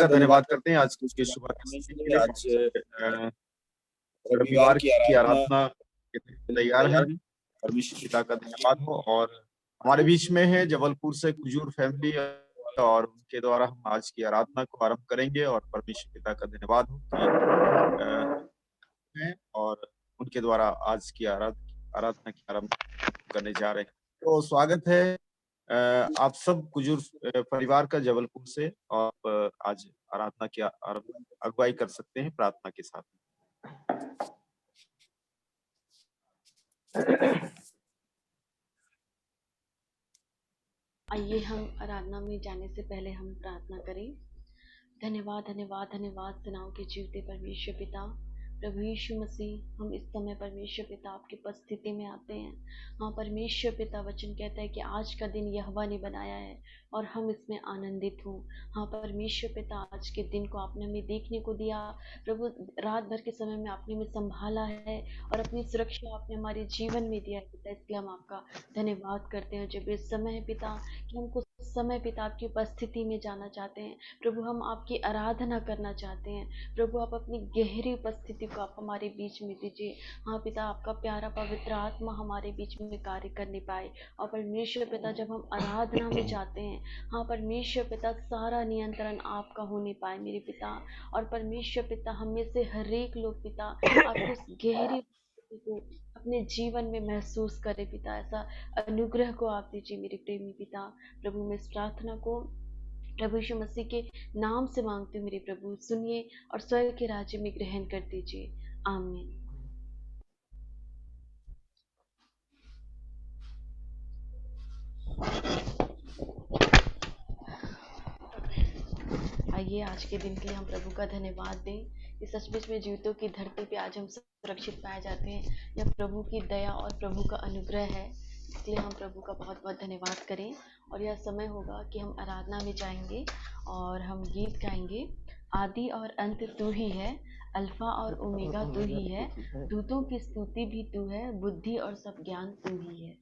का धन्यवाद करते हैं आज की उसकी शुरुआत करने के लिए। आज रविवार की आराधना के लिए तैयार हैं। परमेश्वर पिता का धन्यवाद हो। और हमारे बीच में है जबलपुर से कुजूर फैमिली, और उनके द्वारा हम आज की आराधना को आरंभ करेंगे। और परमेश्वर पिता का धन्यवाद हो कि और उनके द्वारा आज की आराधना की आरंभ करने जा रहे हैं। तो स्वागत है आप सब कुजूर परिवार का जबलपुर से। और आज आराधना की अगुवाई कर सकते हैं प्रार्थना के साथ। आइए हम आराधना में जाने से पहले हम प्रार्थना करें। धन्यवाद धन्यवाद धन्यवाद सेनाओं के जीवते परमेश्वर पिता प्रभु यीशु मसीह, हम इस समय परमेश्वर पिता आपकी उपस्थिति में आते हैं। हाँ परमेश्वर पिता, वचन कहता है कि आज का दिन यहोवा ने बनाया है और हम इसमें आनंदित हों। हाँ परमेश्वर पिता, आज के दिन को आपने हमें देखने को दिया प्रभु, रात भर के समय में आपने हमें संभाला है और अपनी सुरक्षा आपने हमारे जीवन में दिया है पिता। इसलिए हम आपका धन्यवाद करते हैं। जब इस समय है पिता कि हम कुछ समय पिता आपकी उपस्थिति में जाना चाहते हैं प्रभु, हम आपकी आराधना करना चाहते हैं प्रभु। आप अपनी गहरी उपस्थिति को आप हमारे बीच में दीजिए। हाँ पिता, आपका प्यारा पवित्र आत्मा हमारे बीच में कार्य करने पाए। और परमेश्वर पिता, जब हम आराधना में जाते हैं, हाँ परमेश्वर पिता, सारा नियंत्रण आपका होने पाए मेरे पिता। और परमेश्वर पिता, हम में से हर एक लोग पिता आपको उस गहरी को अपने जीवन में महसूस करे पिता। ऐसा अनुग्रह को आप दीजिए मेरे प्रेमी पिता। प्रभु मैं इस प्रार्थना को प्रभु यीशु मसीह के नाम से मांगती हूँ मेरे प्रभु, सुनिए और स्वर्ग के राज्य में ग्रहण कर दीजिए। आमीन। आइए आज के दिन के लिए हम प्रभु का धन्यवाद दें। इस सचमुच में जीवितों की धरती पे आज हम सुरक्षित पाए जाते हैं। यह प्रभु की दया और प्रभु का अनुग्रह है, इसलिए हम प्रभु का बहुत बहुत धन्यवाद करें। और यह समय होगा कि हम आराधना में जाएंगे और हम गीत गाएंगे। आदि और अंत तू ही है, अल्फा और ओमेगा तू ही है, दूतों की स्तुति भी तू है, बुद्धि और सब ज्ञान तू ही है।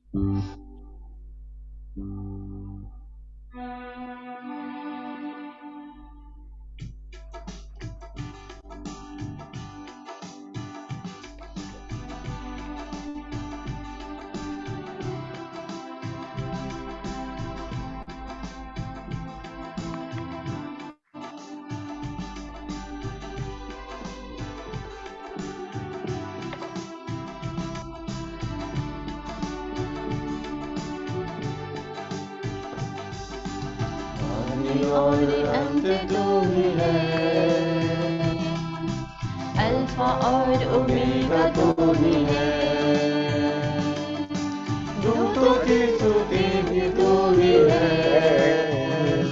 और अंत तू ही है, अल्फा और ओमेगा तू ही है, दूतों की स्तुति भी तू ही है,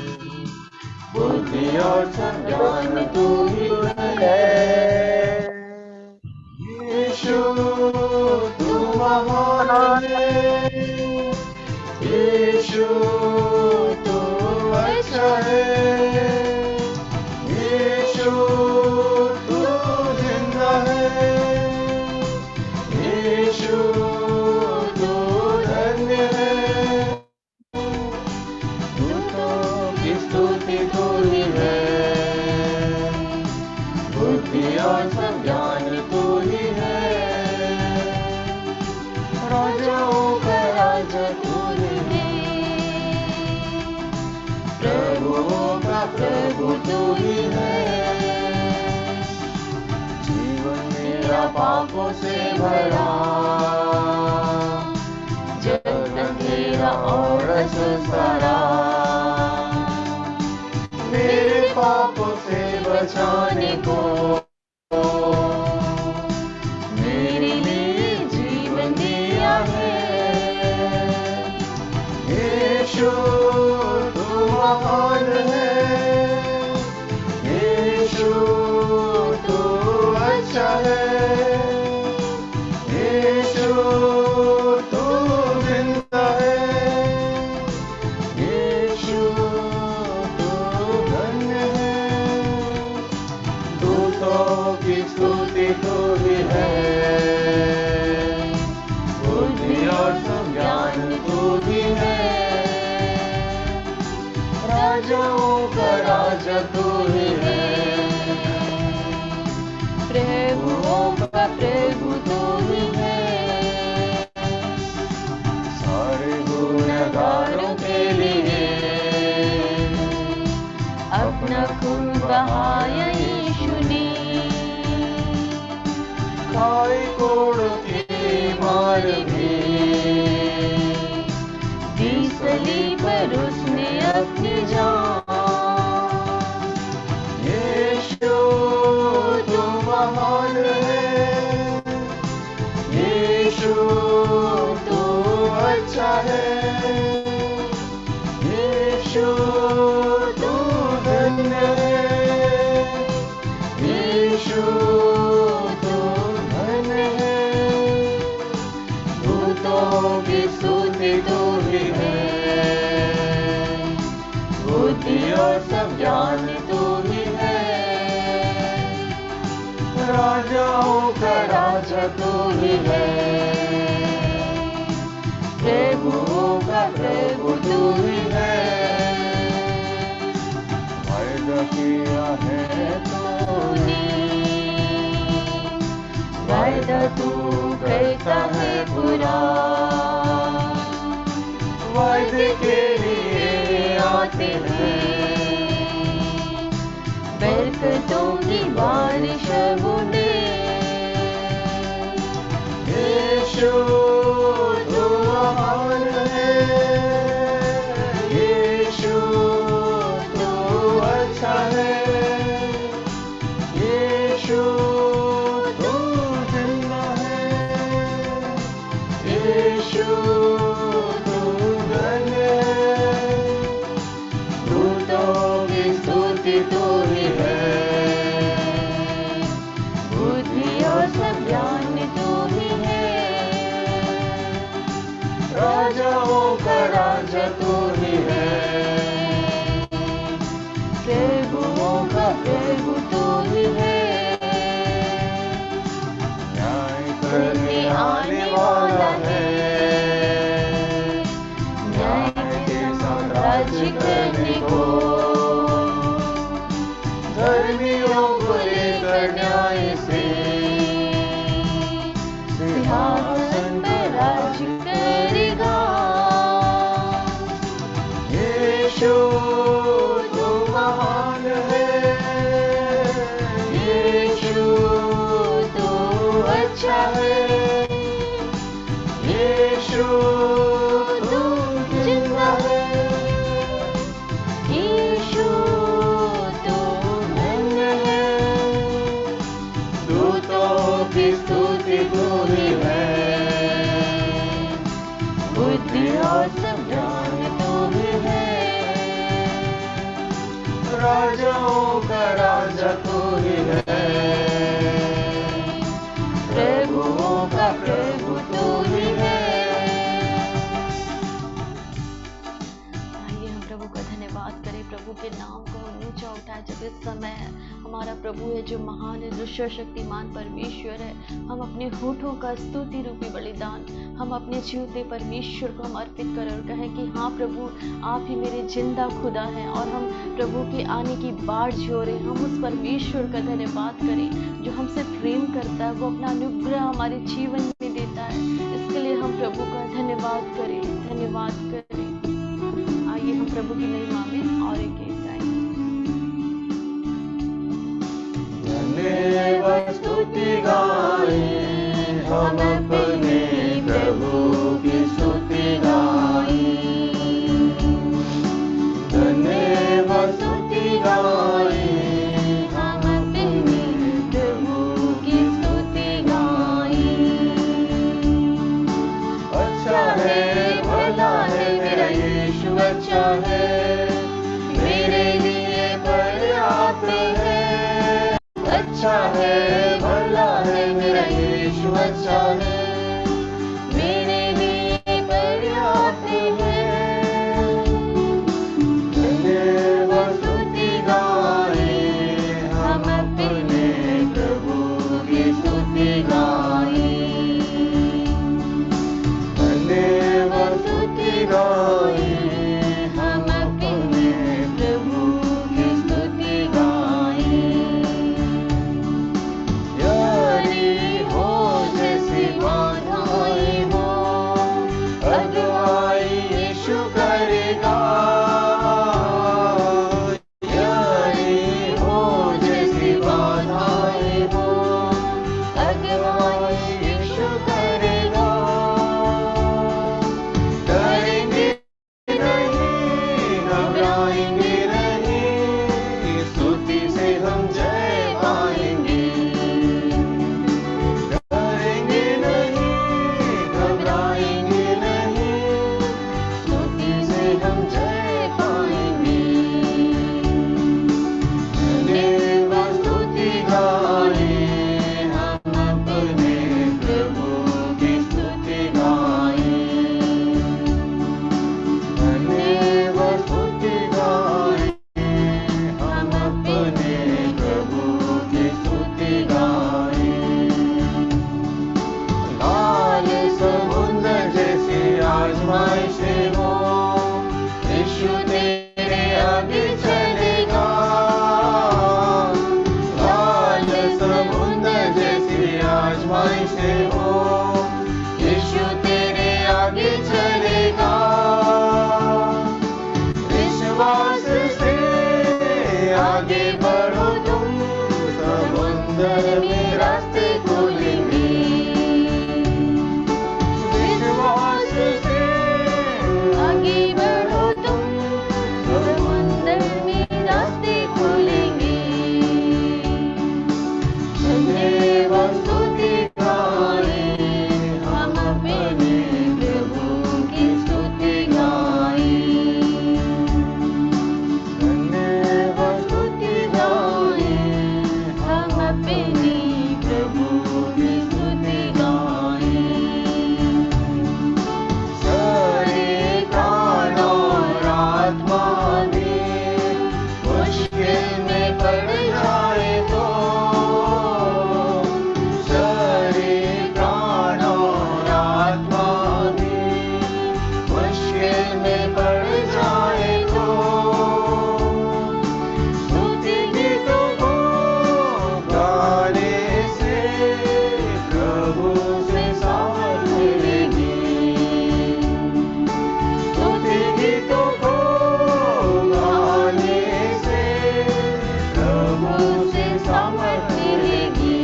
बुद्धि और सब ज्ञान तू ही है। यीशु तू महान है, यीशु यीशु तू जिंदा है, यीशु तू धन्य है, दूतों की स्तुति तू ही है, बुद्धि और सब ज्ञान तू ही है, राजाओं का राजा तू ही है, प्रभुओं का प्रभु तू ही है। जीवन मेरा पापों से भरा, जग अंधेरा और असुसारा, मेरे पापों से बचाने को मेरे लिए जीवन दिया है। यीशु महान है, यीशु तू अच्छा है, यीशु तू जिंदा है, यीशु तू धन्य है, दूतों है, प्रभुओं का प्रभु तू ही है। सारे गुनहगारों के लिए अपना खून बहाया यीशु ने, खाई कोड़ की मार भी दी सलीब पर उसने अपनी जान। यीशु तू महान है, यीशु तू अच्छा है, यीशु तू धन्य है, यीशु तू धन्य है। दूतों की स्तुति तू ही है, बुद्धि और सब ज्ञान तू ही है, राजाओं का राजा तू ही है, प्रभुओं का प्रभु तू ही है। वायदा किया है तूने वायदा तू करता है पूरा, वायदे के लिए आते हैं बरकतों की बारिश बुने। यीशु तू महान है, यीशु तू अच्छा है, यीशु तू जिंदा है, यीशु तू धन्य है। दूतों की स्तुति तू ही है, बुद्धि और सब ज्ञान तू ही है, राजाओं का राजा तू ही है, प्रभुओं का प्रभु तू ही है। न्याय करने आने वाला है, न्याय के साम्राज्य करने को, धर्मियों को लेकर न्याय से सिंहासन पर राज करेगा। यीशु तू महान है, यीशु तू अच्छा है, यीशु तू जिंदा है, यीशु तू धन्य है, दूतों की स्तुति तू ही है, बुद्धि और सब ज्ञान तू ही है, राजाओं का राजा तू ही है, प्रभुओं का प्रभु तू ही है। आइए हम प्रभु का धन्यवाद करें, प्रभु के नाम को हम ऊंचा उठाए। जब इस समय हमारा प्रभु है जो महान है, जो सर्वशक्तिमान परमेश्वर है, हम अपने होठों का स्तुति रूपी बलिदान हम अपने जीवते परमेश्वर को हम अर्पित करें और कहें कि हाँ प्रभु, आप ही मेरे जिंदा खुदा हैं। और हम प्रभु के आने की बाट जोड़े, हम उस परमेश्वर का धन्यवाद करें जो हमसे प्रेम करता है, वो अपना अनुग्रह हमारे जीवन में देता है। इसके लिए हम प्रभु का धन्यवाद करें, धन्यवाद करें। आइए हम प्रभु की महिमा में और एक गीत गाएं। धन्यवाद स्तुति गाएं, हम अपने प्रभु की स्तुति गाएं, धन्यवाद स्तुति गाएं, हम अपने प्रभु की स्तुति गाएं। अच्छा है, भला है मेरा यीशु, अच्छा है, मेरे लिए पर्याप्त है, अच्छा है, भला है मेरा यीशु, अच्छा है, मेरे लिए पर्याप्त है। धन्यवाद स्तुति गाएं, हम अपने प्रभु की स्तुति गाएं, धन्यवाद स्तुति गाएं, हम अपने प्रभु की स्तुति गाएं। से हो, यीशु तेरे आगे चलेगा। विश्वास से आगे बढ़ो तुम, समुद्र में रास्ते खोलेंगे। विश्वास से आगे बढ़ो तुम, समुंदर में रास्ते खोलेंगे। धन्यवाद स्तुति गाएं, हम अपने प्रभु की स्तुति गाएं। धन्यवाद स्तुति गाएं, हम अपने प्रभु की स्तुति गाएं। सारे प्राण और आत्मा भी मुश्किल में पड़ जाए तो, सारे प्राण और आत्मा भी मुश्किल में पड़ जाए तो, स्तुति गीतों को गाने से प्रभु से सामर्थ मिलेगी। स्तुति गीतों को गाने से प्रभु से सामर्थ मिलेगी।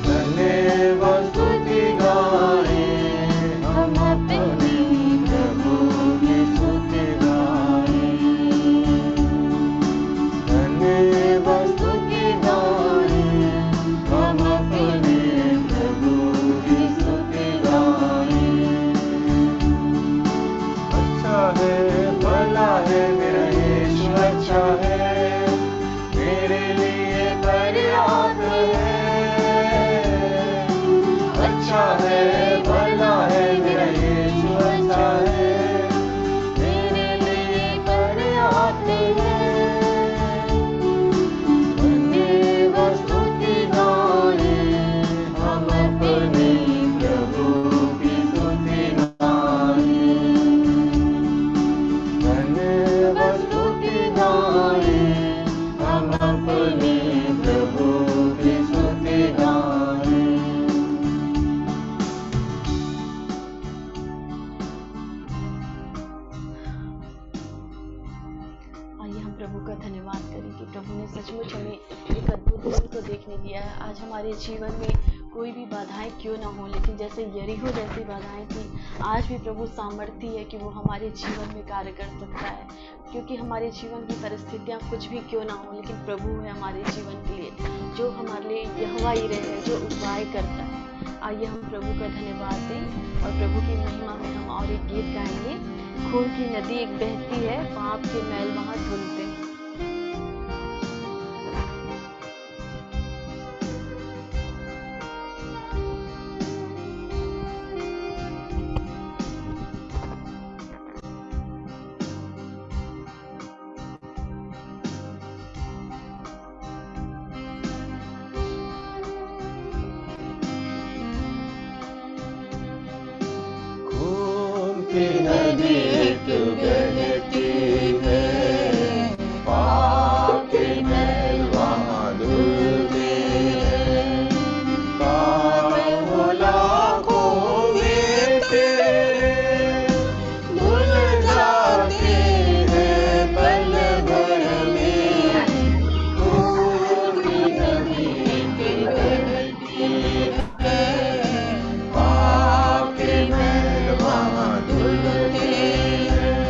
धन्यवाद स्तुति गाएं, हम अपने प्रभु की स्तुति गाएं। धन्यवाद स्तुति गाएं, हम अपने प्रभु की स्तुति गाएं। अच्छा है, भला है, मेरा यीशु अच्छा है, मेरे लिए पर्याप्त है। अच्छा है, भला है, मेरा यीशु अच्छा है, मेरे लिए पर्याप्त है। धन्यवाद स्तुति गाएं, हम अपने प्रभु की स्तुति गाएं। धन्यवाद स्तुति गाएं, हम अपने प्रभु की स्तुति गाएं। आइए हम प्रभु का धन्यवाद करें कि प्रभु ने सचमुच हमें एक अद्भुत दिन को देखने दिया है। आज हमारे जीवन में कोई भी बाधाएं क्यों ना हो, लेकिन जैसे यरीहो जैसी बाधाएं थी, आज भी प्रभु सामर्थ्य है कि वो हमारे जीवन में कार्य कर सकता है। क्योंकि हमारे जीवन की परिस्थितियां कुछ भी क्यों ना हो, लेकिन प्रभु है हमारे जीवन के लिए, जो हमारे लिए यहोवा यीरे है, जो उपाय करता है। आइए हम प्रभु का धन्यवाद दें और प्रभु की महिमा में हम और एक गीत गाएंगे। खून की नदी एक बहती है, पाप के मैल वहां धुलते हैं। खून की नदी एक बहती है, पाप के मैल वहाँ धुलते हैं। पाप वो लाखों में तेरे धुल जाते हैं पल भर में। खून की नदी एक बहती है, पाप के मैल वहाँ धुलते हैं।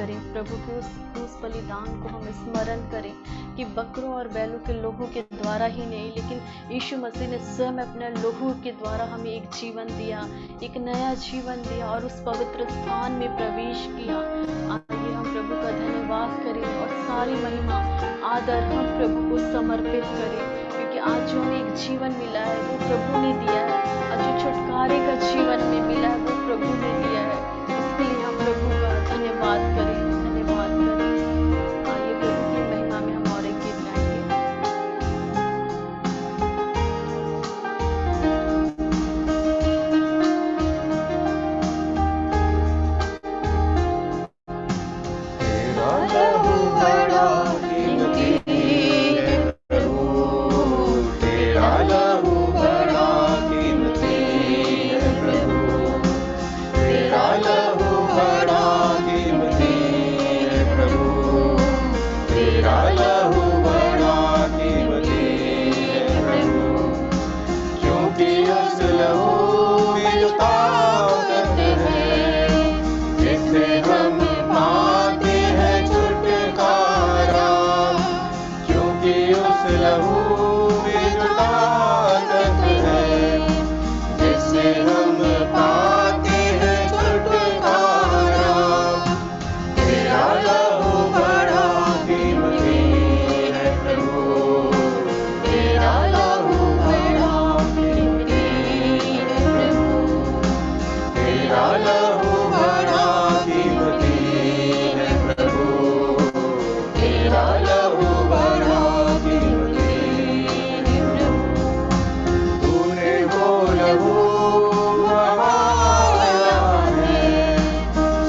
करें प्रभु के उस बलिदान को हम स्मरण करें कि बकरों और बैलों के लोहू के द्वारा ही नहीं, लेकिन यीशु मसीह ने स्वयं अपने लोहू के द्वारा हमें एक जीवन दिया, एक नया जीवन दिया और उस पवित्र स्थान में प्रवेश किया। आइए हम प्रभु का धन्यवाद करें और सारी महिमा आदर हम प्रभु को समर्पित करें, क्योंकि आज जो हमें एक जीवन मिला है वो प्रभु ने दिया है, आज जो छुटकारे का जीवन हमें मिला है वो प्रभु ने दिया है। इसके लिए हम प्रभु का धन्यवाद करें, धन्यवाद करें। आइए प्रभु की महिमा में हम और एक गीत गाएंगे। तेरा लहू बड़ा कीमती है प्रभु, तेरा लहू बड़ा कीमती है प्रभु, तेरा लहू बड़ा कीमती है प्रभु, तेरा लहू बड़ा कीमती है प्रभु, क्योंकि उस लहू में जो ताकत है जिससे हम पाते हैं छुटकारा, क्योंकि उस लहू में जो ताकत है जिससे हम पाते हैं छुटकारा, तेरा लहू बड़ा कीमती है प्रभु, तेरा लहू बड़ा कीमती है प्रभु, तेरा लहू बड़ा कीमती है प्रभु, तेरा लहू बड़ा कीमती है प्रभु, तूने वो लहू बहाया है,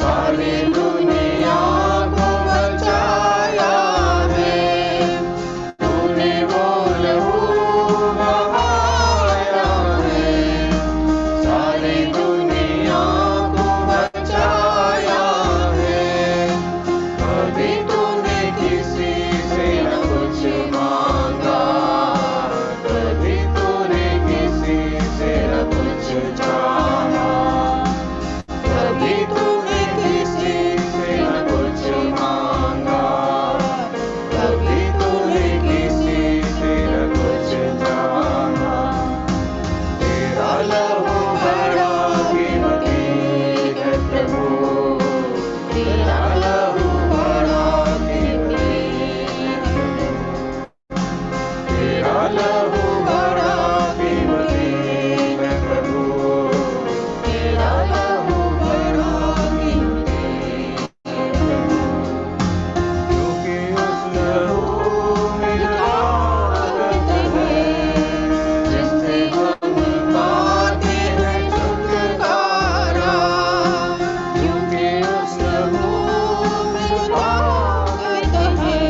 सारी दुनिया को बचाया है, तूने वो लहू बहाया है, सारी दुनिया को बचाया है, कभी तूने किसी से न कुछ मांगा, कभी तूने किसी से न कुछ चाहा, कभी तूने किसी से न कुछ मांगा, कभी तूने किसी से न कुछ चाहा, तेरा लहू बड़ा कीमती है प्रभु, तेरा लहू बड़ा कीमती है प्रभु, तेरा लहू बड़ा कीमती है प्रभु, तेरा लहू बड़ा कीमती है प्रभु, क्योंकि उस लहू में जो ताकत है जिससे हम पाते हैं छुटकारा, क्योंकि उस लहू में जो ताकत है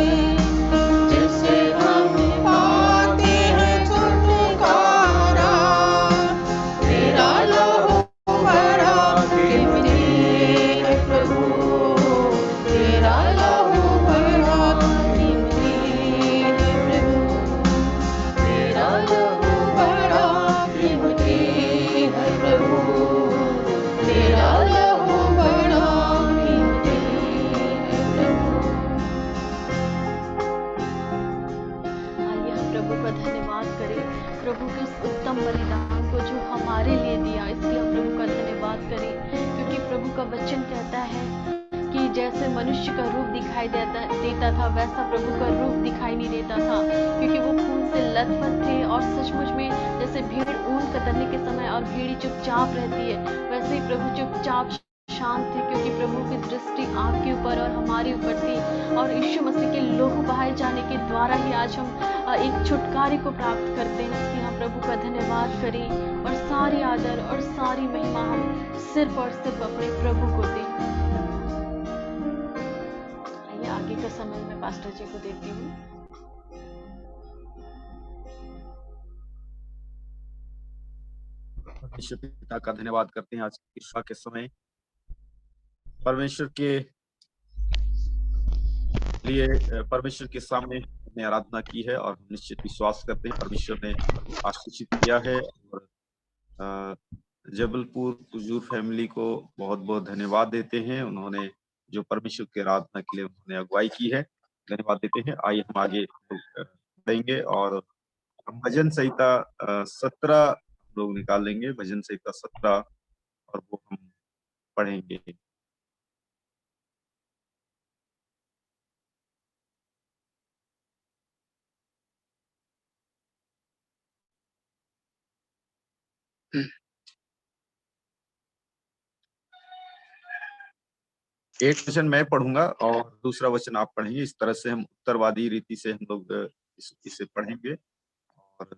जिससे हम पाते हैं छुटकारा, तेरा लहू बड़ा कीमती है प्रभु, तेरा लहू बड़ा कीमती है प्रभु, तेरा लहू बड़ा कीमती है प्रभु, तेरा लहू बड़ा कीमती है प्रभु। आइए हम प्रभु का धन्यवाद करें, प्रभु के उस उत्तम बलिदान को जो हमारे लिए दिया, इसलिए हम प्रभु का धन्यवाद करें, क्योंकि प्रभु का वचन कहता है कि जैसे मनुष्य का रूप दिखाई देता था वैसा प्रभु का रूप दिखाई नहीं देता था, क्योंकि वो खून से लथपथ थे और सचमुच में जैसे भीड़ ऊन कतरने के समय और भीड़ी चुपचाप रहती है, वैसे ही प्रभु चुपचाप शांत थे, क्योंकि प्रभु की दृष्टि आपके ऊपर और हमारे ऊपर थी, और यीशु मसीह के लोहू बहाए जाने के द्वारा ही आज हम एक छुटकारे को प्राप्त करते हैं। इसलिए हम प्रभु का धन्यवाद करें और सारी आदर और सारी महिमा हम सिर्फ और सिर्फ अपने प्रभु को दें। आइए आगे का समय मैं पास्टर जी को देती हूँ। परमेश्वर पिता का धन्यवाद करते हैं आज की ईश्वर के समय परमेश्वर के लिए परमेश्वर के सामने हमने आराधना की है और हम निश्चित विश्वास करते हैं परमेश्वर ने आशीषित किया है। और जबलपुर कुजूर फैमिली को बहुत बहुत धन्यवाद देते हैं। उन्होंने जो परमेश्वर की आराधना के लिए उन्होंने अगुवाई की है। धन्यवाद देते हैं। आइए हम आगे बढ़ेंगे और हम भजन संहिता 17 लोग निकाल लेंगे, भजन संहिता 17, और वो हम पढ़ेंगे। एक वचन मैं पढ़ूंगा और दूसरा वचन आप पढ़ेंगे। इस तरह से हम उत्तरवादी रीति से हम लोग इसे पढ़ेंगे। और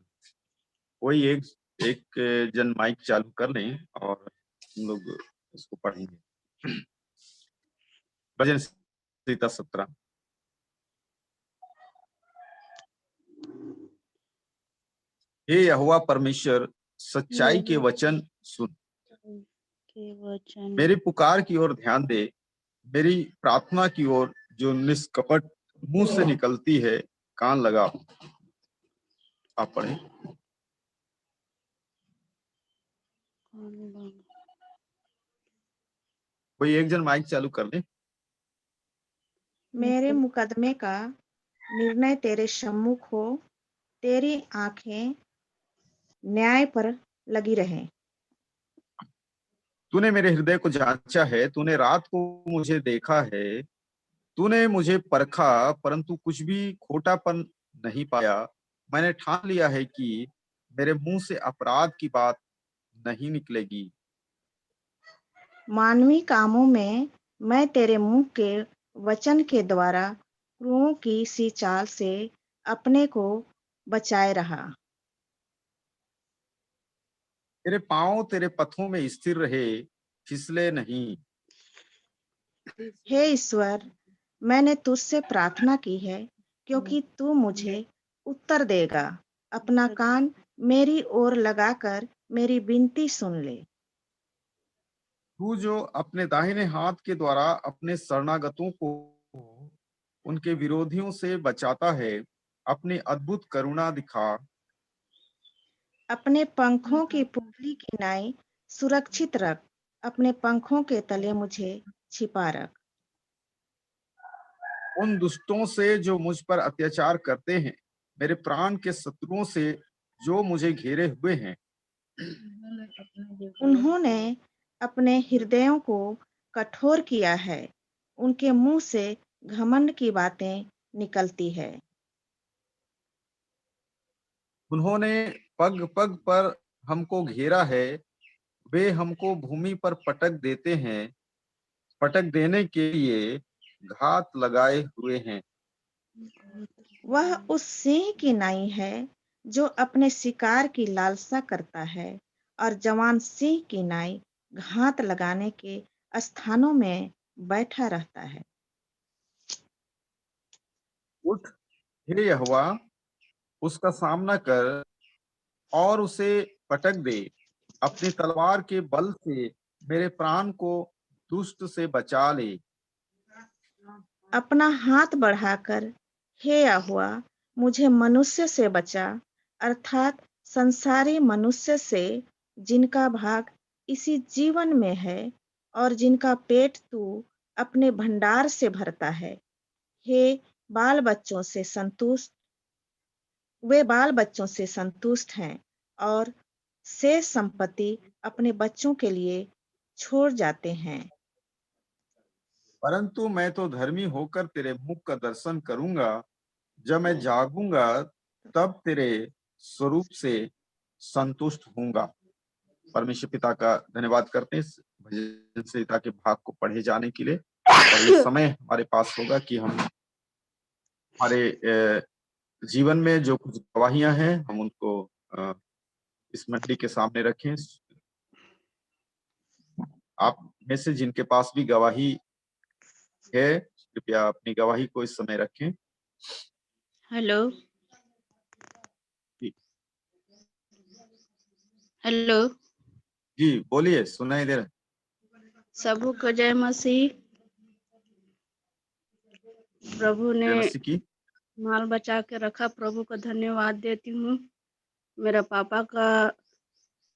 कोई एक जन माइक चालू कर लें और हम लोग इसको पढ़ेंगे। भजन संहिता 17। हे यहोवा परमेश्वर, सच्चाई के वचन सुन, के वचन मेरी पुकार की ओर ध्यान दे, मेरी प्रार्थना की ओर जो निष्कपट मुंह से निकलती है कान लगा। आप पढ़ें। कोई एक जन माइक चालू कर ले। मेरे मुकदमे का निर्णय तेरे सम्मुख हो, तेरी आंखें न्याय पर लगी रहें। तूने मेरे हृदय को जांचा है, तूने रात को मुझे देखा है, तूने मुझे परखा परंतु कुछ भी खोटापन नहीं पाया। मैंने ठान लिया है कि मेरे मुंह से अपराध की बात नहीं निकलेगी। मानवी कामों में मैं तेरे मुंह के वचन के द्वारा क्रूरों की सी चाल से अपने को बचाए रहा। तेरे पांव तेरे पथों में स्थिर रहे, फिसले नहीं। हे ईश्वर, मैंने तुझसे प्रार्थना की है, क्योंकि तू मुझे उत्तर देगा। अपना कान मेरी ओर लगाकर मेरी विनती सुन ले। तू जो अपने दाहिने हाथ के द्वारा अपने शरणागतों को उनके विरोधियों से बचाता है, अपनी अद्भुत करुणा दिखा। अपने पंखों की पुतली की नाई सुरक्षित रख, अपने पंखों के तले मुझे छिपा रख। उन दुष्टों से जो मुझ पर अत्याचार करते हैं, मेरे प्राण के शत्रुओं से जो मुझे घेरे हुए हैं। उन्होंने अपने हृदयों को कठोर किया है, उनके मुंह से घमंड की बातें निकलती है। उन्होंने पग पग पर हमको घेरा है, वे हमको भूमि पर पटक देते हैं, पटक देने के लिए घात लगाए हुए हैं। वह उस सिंह की नाई है जो अपने शिकार की लालसा करता है, और जवान सिंह की नाई घात लगाने के स्थानों में बैठा रहता है। उठ, हे यहोवा, उसका सामना कर और उसे पटक दे। अपनी तलवार के बल से मेरे प्राण को दुष्ट से बचा ले। अपना हाथ बढ़ाकर, हे यहोवा, मुझे मनुष्य से बचा, अर्थात संसारी मनुष्य से, जिनका भाग इसी जीवन में है और जिनका पेट तू अपने भंडार से भरता है। हे बाल बच्चों से संतुष्ट वे बाल बच्चों से संतुष्ट हैं और शेष संपत्ति अपने बच्चों के लिए छोड़ जाते हैं। परंतु मैं तो धर्मी होकर तेरे मुख का दर्शन करूंगा। जब मैं जागूंगा तब तेरे स्वरूप से संतुष्ट होऊंगा। परमेश्वर पिता का धन्यवाद करते हैं इस भजन संहिता के भाग को पढ़े जाने के लिए। और ये समय हमारे पास होगा कि हम हमारे जीवन में जो कुछ गवाहियां हैं हम उनको इस मंडली के सामने रखें। आप में से जिनके पास भी गवाही है, कृपया अपनी गवाही को इस समय रखें। हेलो हेलो, जी बोलिए, सुनाई दे रहा है। सबू को जय मसीह। प्रभु ने जय मसीह की। माल बचा के रखा, प्रभु को धन्यवाद देती हूँ। मेरा पापा का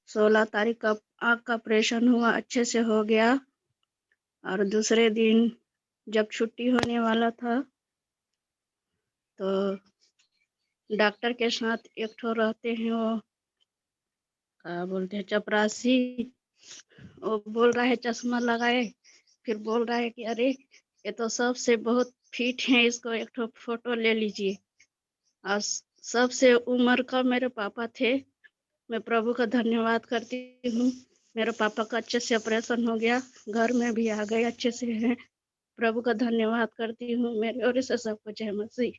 16 तारीख का आँख का ऑपरेशन हुआ, अच्छे से हो गया। और दूसरे दिन जब छुट्टी होने वाला था तो डॉक्टर के साथ एक ठो रहते हैं, वो क्या बोलते हैं, चपरासी। वो बोल रहा है चश्मा लगाए, फिर बोल रहा है कि अरे ये तो सबसे बहुत फिट है, इसको एक ठो फोटो ले लीजिए। और सबसे उम्र का मेरे पापा थे। मैं प्रभु का धन्यवाद करती हूँ, मेरे पापा का अच्छे से ऑपरेशन हो गया, घर में भी आ गए, अच्छे से हैं। प्रभु का धन्यवाद करती हूँ। मेरे ओर से सबको जय मसीह।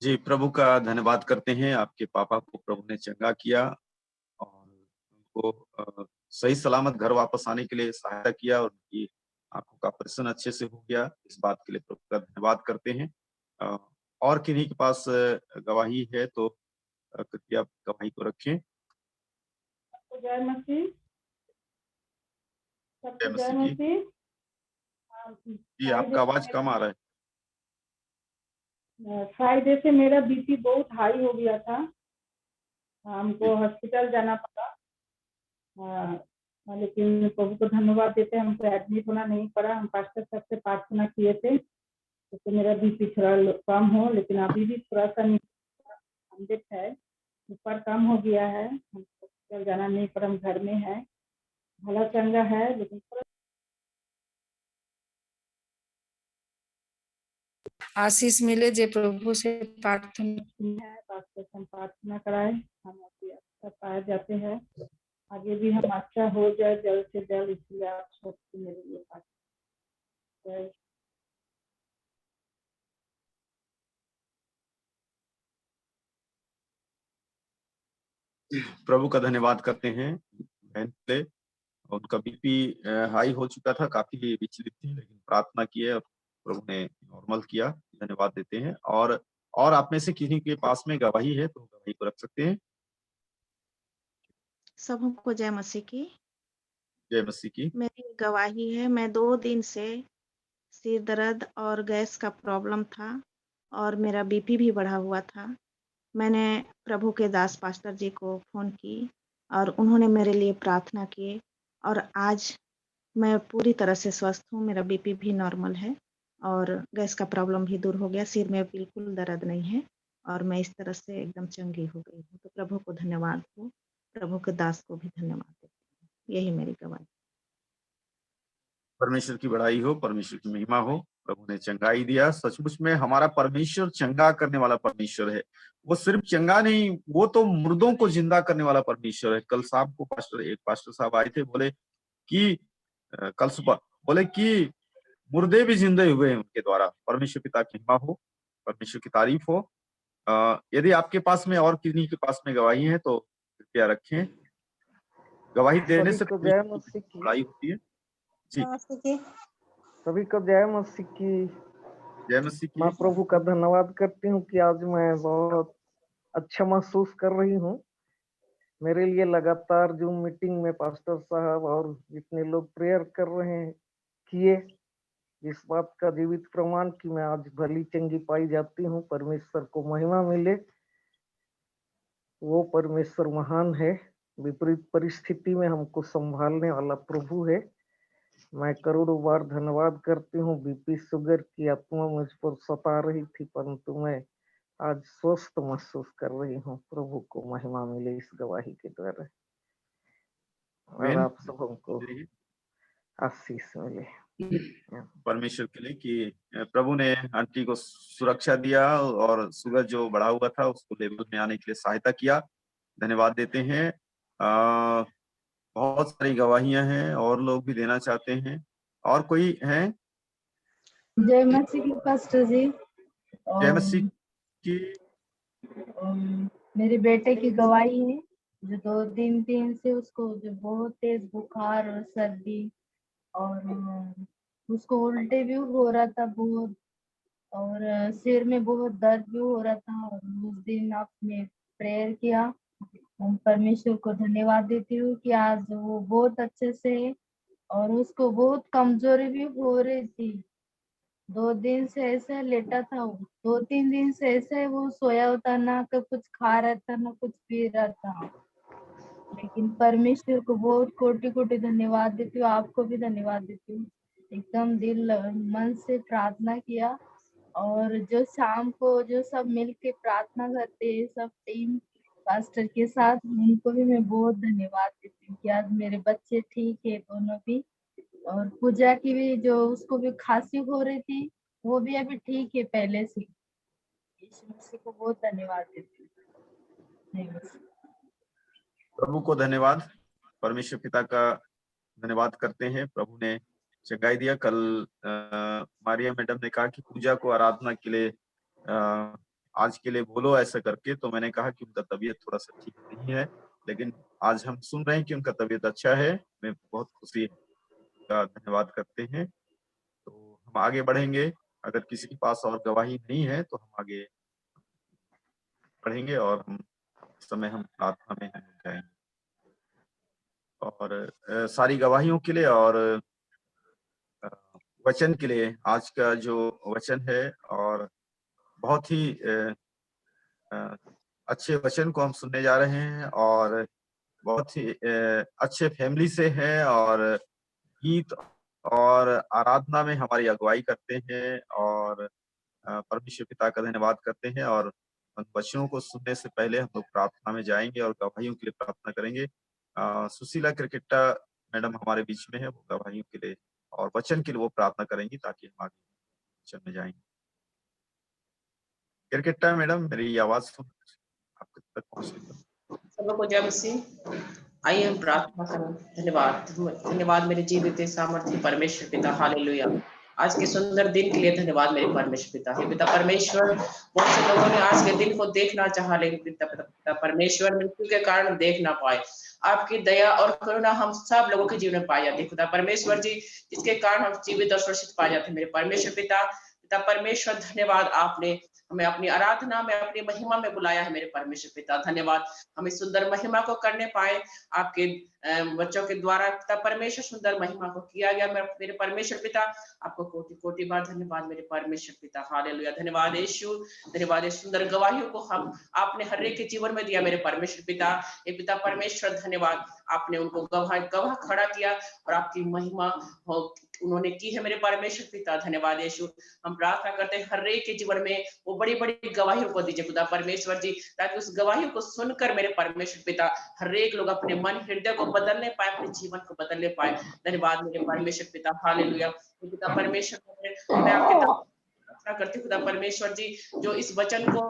जी, प्रभु का धन्यवाद करते हैं। आपके पापा को प्रभु ने चंगा किया और उनको सही सलामत घर वापस आने के लिए सहायता किया और उनकी आंखों का ऑपरेशन अच्छे से हो गया। इस बात के लिए प्रभु का धन्यवाद करते हैं। और किन्हीं के पास गवाही है तो कृपया आप गवाही को रखें। जय मसीह। जय मसीह की। जी, आपका आवाज कम आ रहा है। फ्राइडे से मेरा बीपी बहुत हाई हो गया था, हमको हॉस्पिटल जाना पड़ा। लेकिन प्रभु को धन्यवाद देते हैं, हमको एडमिट होना नहीं पड़ा। हम पास्टर साहब से प्रार्थना किए थे तो मेरा बीपी थोड़ा कम हो, लेकिन अभी भी थोड़ा सा 100 है, ऊपर कम हो गया है। हमको हॉस्पिटल जाना नहीं पड़ा, हम घर में है, भला चंगा है। लेकिन आशीष मिले जे प्रभु से प्रार्थना है, पास्टर से हम प्रार्थना कराए, हम अभी अच्छा पाए जाते हैं। आगे भी हम अच्छा हो जाए जल्द से जल्द, इसलिए आप सबसे मेरे लिए प्रार्थना। प्रभु का धन्यवाद करते हैं। बहन पे उनका बीपी हाई हो चुका था, काफी विचलित थी, लेकिन प्रार्थना की है और प्रभु ने नॉर्मल किया। धन्यवाद देते हैं। और आप में से किसी के पास में गवाही है तो गवाही को रख सकते हैं। सब हमको जय मसीह की। जय मसीह की। मेरी गवाही है, मैं 2 दिन से सिर दर्द और गैस का प्रॉब्लम था और मेरा बीपी भी बढ़ा हुआ था। मैंने प्रभु के दास पास्टर जी को फ़ोन की और उन्होंने मेरे लिए प्रार्थना की और आज मैं पूरी तरह से स्वस्थ हूँ। मेरा बीपी भी नॉर्मल है और गैस का प्रॉब्लम भी दूर हो गया। सिर में बिल्कुल दर्द नहीं है और मैं इस तरह से एकदम चंगी हो गई हूँ। तो प्रभु को धन्यवाद हो, प्रभु के दास को भी धन्यवाद देती हूँ। यही मेरी गवाही। परमेश्वर की बड़ाई हो, परमेश्वर की महिमा हो। प्रभु ने चंगाई दिया। सचमुच में हमारा परमेश्वर चंगा करने वाला परमेश्वर है। वो सिर्फ चंगा नहीं, वो तो मुर्दों को जिंदा करने वाला परमेश्वर है। कल शाम को एक पास्टर साहब आए थे, बोले कि कल सुबह बोले कि मुर्दे भी जिंदे हुए हैं उनके द्वारा। परमेश्वर पिता की महिमा हो, परमेश्वर की तारीफ हो। यदि आपके पास में और किन्हीं के पास में गवाही है तो कृपया रखें। गवाही देने से जय मसीह की। बड़ाई होती है। जी, सभी को जय मसीह की। जय मसीह की। मैं प्रभु का धन्यवाद करती हूँ कि आज मैं बहुत अच्छा महसूस कर रही हूँ। मेरे लिए लगातार जूम मीटिंग में पास्टर साहब और जितने लोग प्रेयर कर रहे हैं किए, इस बात का जीवित प्रमाण कि मैं आज भली चंगी पाई जाती हूँ। परमेश्वर को महिमा मिले। वो परमेश्वर महान है, विपरीत परिस्थिति में हमको संभालने वाला प्रभु है। मैं करोड़ों बार धन्यवाद करती हूँ। बीपी शुगर की आत्मा मुझ पर सता रही थी, परंतु मैं आज स्वस्थ महसूस कर रही हूँ। प्रभु को महिमा मिले इस गवाही के द्वारा और आप सबको आशीष मिले परमेश्वर के लिए कि प्रभु ने आंटी को सुरक्षा दिया और शुगर जो बढ़ा हुआ था उसको लेवल में आने के लिए सहायता किया। धन्यवाद देते हैं। बहुत सारी गवाहियां हैं और लोग भी देना चाहते हैं। और कोई है? जय मसीह की पास्टर जी। जय मसीह की। मेरे बेटे की गवाही है जो 2 दिन से उसको जो बहुत तेज बुखार और सर्दी और उसको उल्टे भी हो रहा था बहुत, और सिर में बहुत दर्द भी हो रहा था। और उस दिन आपने प्रेयर किया, हम परमेश्वर को धन्यवाद देती हूँ कि आज वो बहुत अच्छे से है। और उसको बहुत कमजोरी भी हो रही थी, 2 दिन से ऐसा लेटा था वो, 2-3 दिन से ऐसा है वो सोया होता, ना तो कुछ खा रहा था ना कुछ पी रहा था। लेकिन परमेश्वर को बहुत कोटि-कोटि धन्यवाद देती हूँ, आपको भी धन्यवाद देती हूँ। एकदम दिल मन से प्रार्थना किया, और जो शाम को जो सब मिल के प्रार्थना करते हैं सब टीम पास्टर के साथ, उनको भी मैं बहुत धन्यवाद देती हूँ कि आज मेरे बच्चे ठीक है दोनों भी। और पूजा की भी, जो उसको भी खांसी हो रही थी, वो भी अभी ठीक है पहले से। यीशु मसीह को बहुत धन्यवाद देती हूँ। धन्यवाद। प्रभु को धन्यवाद, परमेश्वर पिता का धन्यवाद करते हैं। प्रभु ने चंगाई दिया। कल मारिया मैडम ने कहा कि पूजा को आराधना के लिए आज के लिए बोलो ऐसा करके, तो मैंने कहा कि उनका तबीयत थोड़ा सा ठीक नहीं है, लेकिन आज हम सुन रहे हैं कि उनका तबीयत अच्छा है। मैं बहुत खुशी का धन्यवाद करते हैं। तो हम आगे बढ़ेंगे। अगर किसी के पास और गवाही नहीं है तो हम आगे बढ़ेंगे और हम इस समय हम प्रार्थना में जाएंगे। और सारी गवाहियों के लिए और वचन के लिए, आज का जो वचन है और बहुत ही अच्छे वचन को हम सुनने जा रहे हैं, और बहुत ही अच्छे फैमिली से हैं, और गीत और आराधना में हमारी अगुवाई करते हैं, और परमेश्वर पिता का धन्यवाद करते हैं। और उन वचनों को सुनने से पहले हम लोग प्रार्थना में जाएंगे और गवाहियों के लिए प्रार्थना करेंगे। सुशीला क्रिकेटा मैडम हमारे बीच में है, वो गवाहियों के लिए और वचन के लिए वो प्रार्थना करेंगी ताकि हम आगे वचन में जाएंगे। क्रिकेटा मैडम, मेरी आवाज सुन आपके तक पहुंचे? सबको जय मसीह। आइए हम प्रार्थना करें। धन्यवाद, धन्यवाद मेरे जीवित सामर्थ्य परमेश्वर पिता, हालेलुया। आज के सुंदर दिन के लिए धन्यवाद मेरे परमेश्वर पिता। हे पिता परमेश्वर, बहुत से लोगों ने आज के दिन को देखना चाहा, लेकिन पिता परमेश्वर मृत्यु के कारण देख ना पाए। आपकी दया और करुणा हम सब लोगों के जीवन में पाई जाती है खुदा परमेश्वर जी, जिसके कारण हम जीवित और सुरक्षित पाए जाते हैं मेरे परमेश्वर पिता। पिता परमेश्वर धन्यवाद, आपने हमें अपनी आराधना में, अपनी महिमा में बुलाया है मेरे परमेश्वर पिता। धन्यवाद, हम इस सुंदर महिमा को करने पाए आपके बच्चों के द्वारा। पिता परमेश्वर, सुंदर महिमा को किया गया मेरे परमेश्वर पिता। आपको कोटि कोटि बार धन्यवाद मेरे परमेश्वर पिता, हालेलुया। धन्यवाद यीशु, धन्यवाद। इस सुंदर गवाहियों को हम आपने हर एक के जीवन में दिया मेरे परमेश्वर पिता। ये पिता परमेश्वर धन्यवाद, आपने उनको गवाह खड़ा किया और आपकी महिमा उन्होंने की है मेरे परमेश्वर पिता। धन्यवाद यीशु। हम प्रार्थना करते हैं हर एक के जीवन में वो बड़ी बड़ी गवाहियों को दीजिए खुदा परमेश्वर जी, ताकि उस गवाहियों को सुनकर मेरे परमेश्वर पिता हर एक लोग अपने मन हृदय को बदलने पाए, अपने जीवन को बदलने पाए। धन्यवाद मेरे परमेश्वर पिता, हालेलुया। पिता परमेश्वर, मैं आपके प्रार्थना करती हूँ खुदा परमेश्वर जी, जो इस वचन को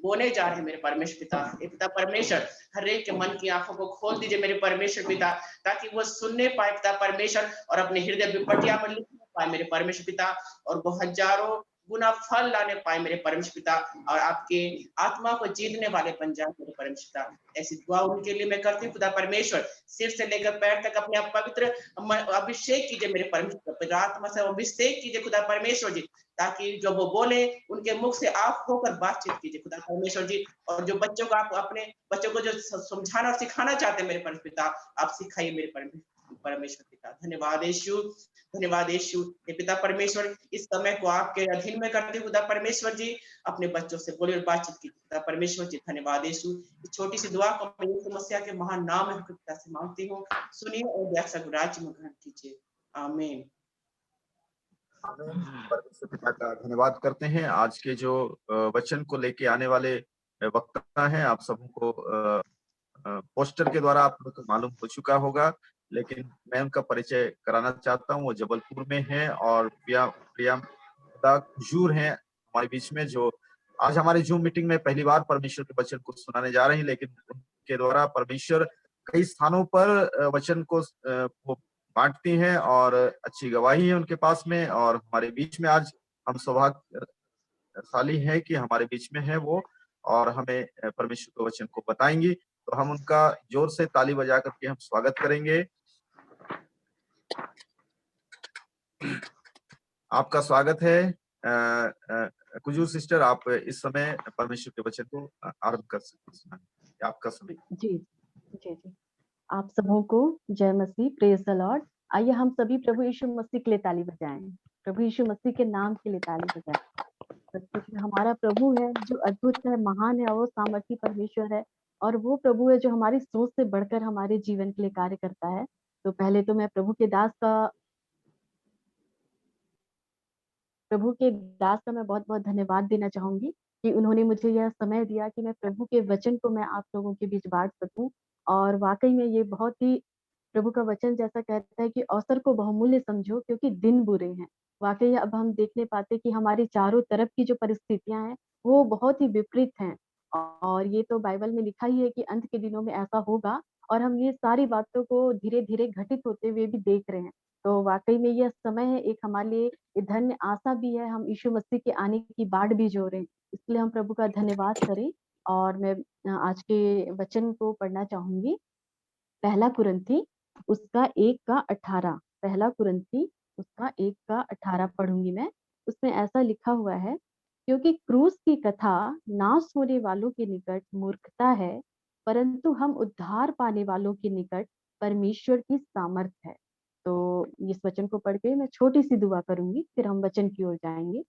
बोले जा रहे हैं मेरे परमेश्वर पिता। पिता परमेश्वर, हर एक के मन की आंखों को खोल दीजिए मेरे परमेश्वर पिता, ताकि वो सुनने पाए पिता परमेश्वर, और अपने हृदय विपटिया में लिखने पाए मेरे परमेश्वर पिता, और वो हजारों गुना फल लाने पाए मेरे परमेश्वर पिता, और आपके आत्मा को जीतने वाले बन जाए मेरे परमेश्वर पिता। ऐसी दुआ उनके लिए मैं करती हूँ खुदा परमेश्वर। सिर से लेकर पैर तक अपने आप पवित्र अभिषेक कीजिए मेरे परमेश्वर पिता, आत्मा से अभिषेक कीजिए खुदा परमेश्वर जी, ताकि जो वो बोले उनके मुख से आप होकर बातचीत कीजिए खुदा परमेश्वर जी। और जो बच्चों को आप अपने बच्चों को जो समझाना और सिखाना चाहते हैं मेरे परमेश्वर पिता, आप सिखाइए मेरे परमेश्वर पिता। धन्यवाद यीशु, धन्यवाद यीशु। हे पिता परमेश्वर, इस समय को आपके अधीन में करते खुदा परमेश्वर जी, अपने बच्चों से बोलिए और बातचीत की खुदा परमेश्वर जी। धन्यवाद यीशु। इस छोटी सी दुआ को मैं यीशु मसीह के महान नाम में पिता से मांगती हूँ, सुनिए और दयाक्षक राज्य में ग्रहण कीजिए, आमीन। परमेश्वर पिता का धन्यवाद करते हैं। आज के जो वचन को लेके आने वाले वक्ता हैं, आप सबको पोस्टर के द्वारा आप लोग को मालूम हो चुका होगा, लेकिन मैं उनका परिचय कराना चाहता हूँ। वो जबलपुर में है और प्रियंका कुजूर हैं हमारे बीच में, जो आज हमारे जूम मीटिंग में पहली बार परमेश्वर के वचन को सुनाने जा रहे हैं। लेकिन उनके द्वारा परमेश्वर कई स्थानों पर वचन को वो बांटती हैं और अच्छी गवाही है उनके पास में, और हमारे बीच में आज हम सौभाग्यशाली है कि हमारे बीच में है वो, और हमें परमेश्वर के वचन को बताएंगी। तो हम उनका जोर से ताली बजा करके हम स्वागत करेंगे। आपका स्वागत है कुजूर सिस्टर, आप इस समय परमेश्वर के वचन को आरंभ कर सकते हैं, आपका समय। जी जी जी, आप सबों को जय मसीह, प्रेज द लॉर्ड। आइए हम सभी प्रभु यीशु मसीह के लिए ताली बजाएं। प्रभु यीशु मसीह के नाम के लिए ताली बजाएं। सचमुच में हमारा प्रभु है जो अद्भुत है, महान है और वो सामर्थी परमेश्वर है, और वो प्रभु है जो हमारी सोच से बढ़कर हमारे जीवन के लिए कार्य करता है। तो पहले तो मैं प्रभु के दास का मैं बहुत-बहुत धन्यवाद देना चाहूँगी कि उन्होंने मुझे यह समय दिया कि मैं प्रभु के वचन को मैं आप लोगों के बीच बाँट सकूँ। और वाक़ई में ये बहुत ही, प्रभु का वचन जैसा कहता है कि अवसर को बहुमूल्य समझो क्योंकि दिन बुरे हैं। वाक़ई अब हम देखने पाते हैं कि हमारे चारों तरफ की जो परिस्थितियाँ हैं, वो बहुत ही विपरीत हैं। और ये तो बाइबल में लिखा ही है कि अंत के दिनों में ऐसा होगा, और हम ये सारी बातों को धीरे-धीरे घटित होते हुए भी देख रहे हैं। तो वाक़ई में यह समय है, एक हमारे लिए ये धन्य आशा भी है, हम यीशु मसीह के आने की बाट भी जो रहे हैं। इसलिए हम प्रभु का धन्यवाद करें। और मैं आज के वचन को पढ़ना चाहूँगी। पहला कुरिन्थी उसका 1 का 18, पहला कुरिन्थी उसका 1 का 18 पढ़ूँगी मैं। उसमें ऐसा लिखा हुआ है, क्योंकि क्रूस की कथा नाश होने वालों के निकट मूर्खता है, परंतु हम उद्धार पाने वालों के निकट परमेश्वर की सामर्थ्य है। तो इस वचन को पढ़ के मैं छोटी-सी दुआ करूँगी, फिर हम वचन की ओर जाएँगे।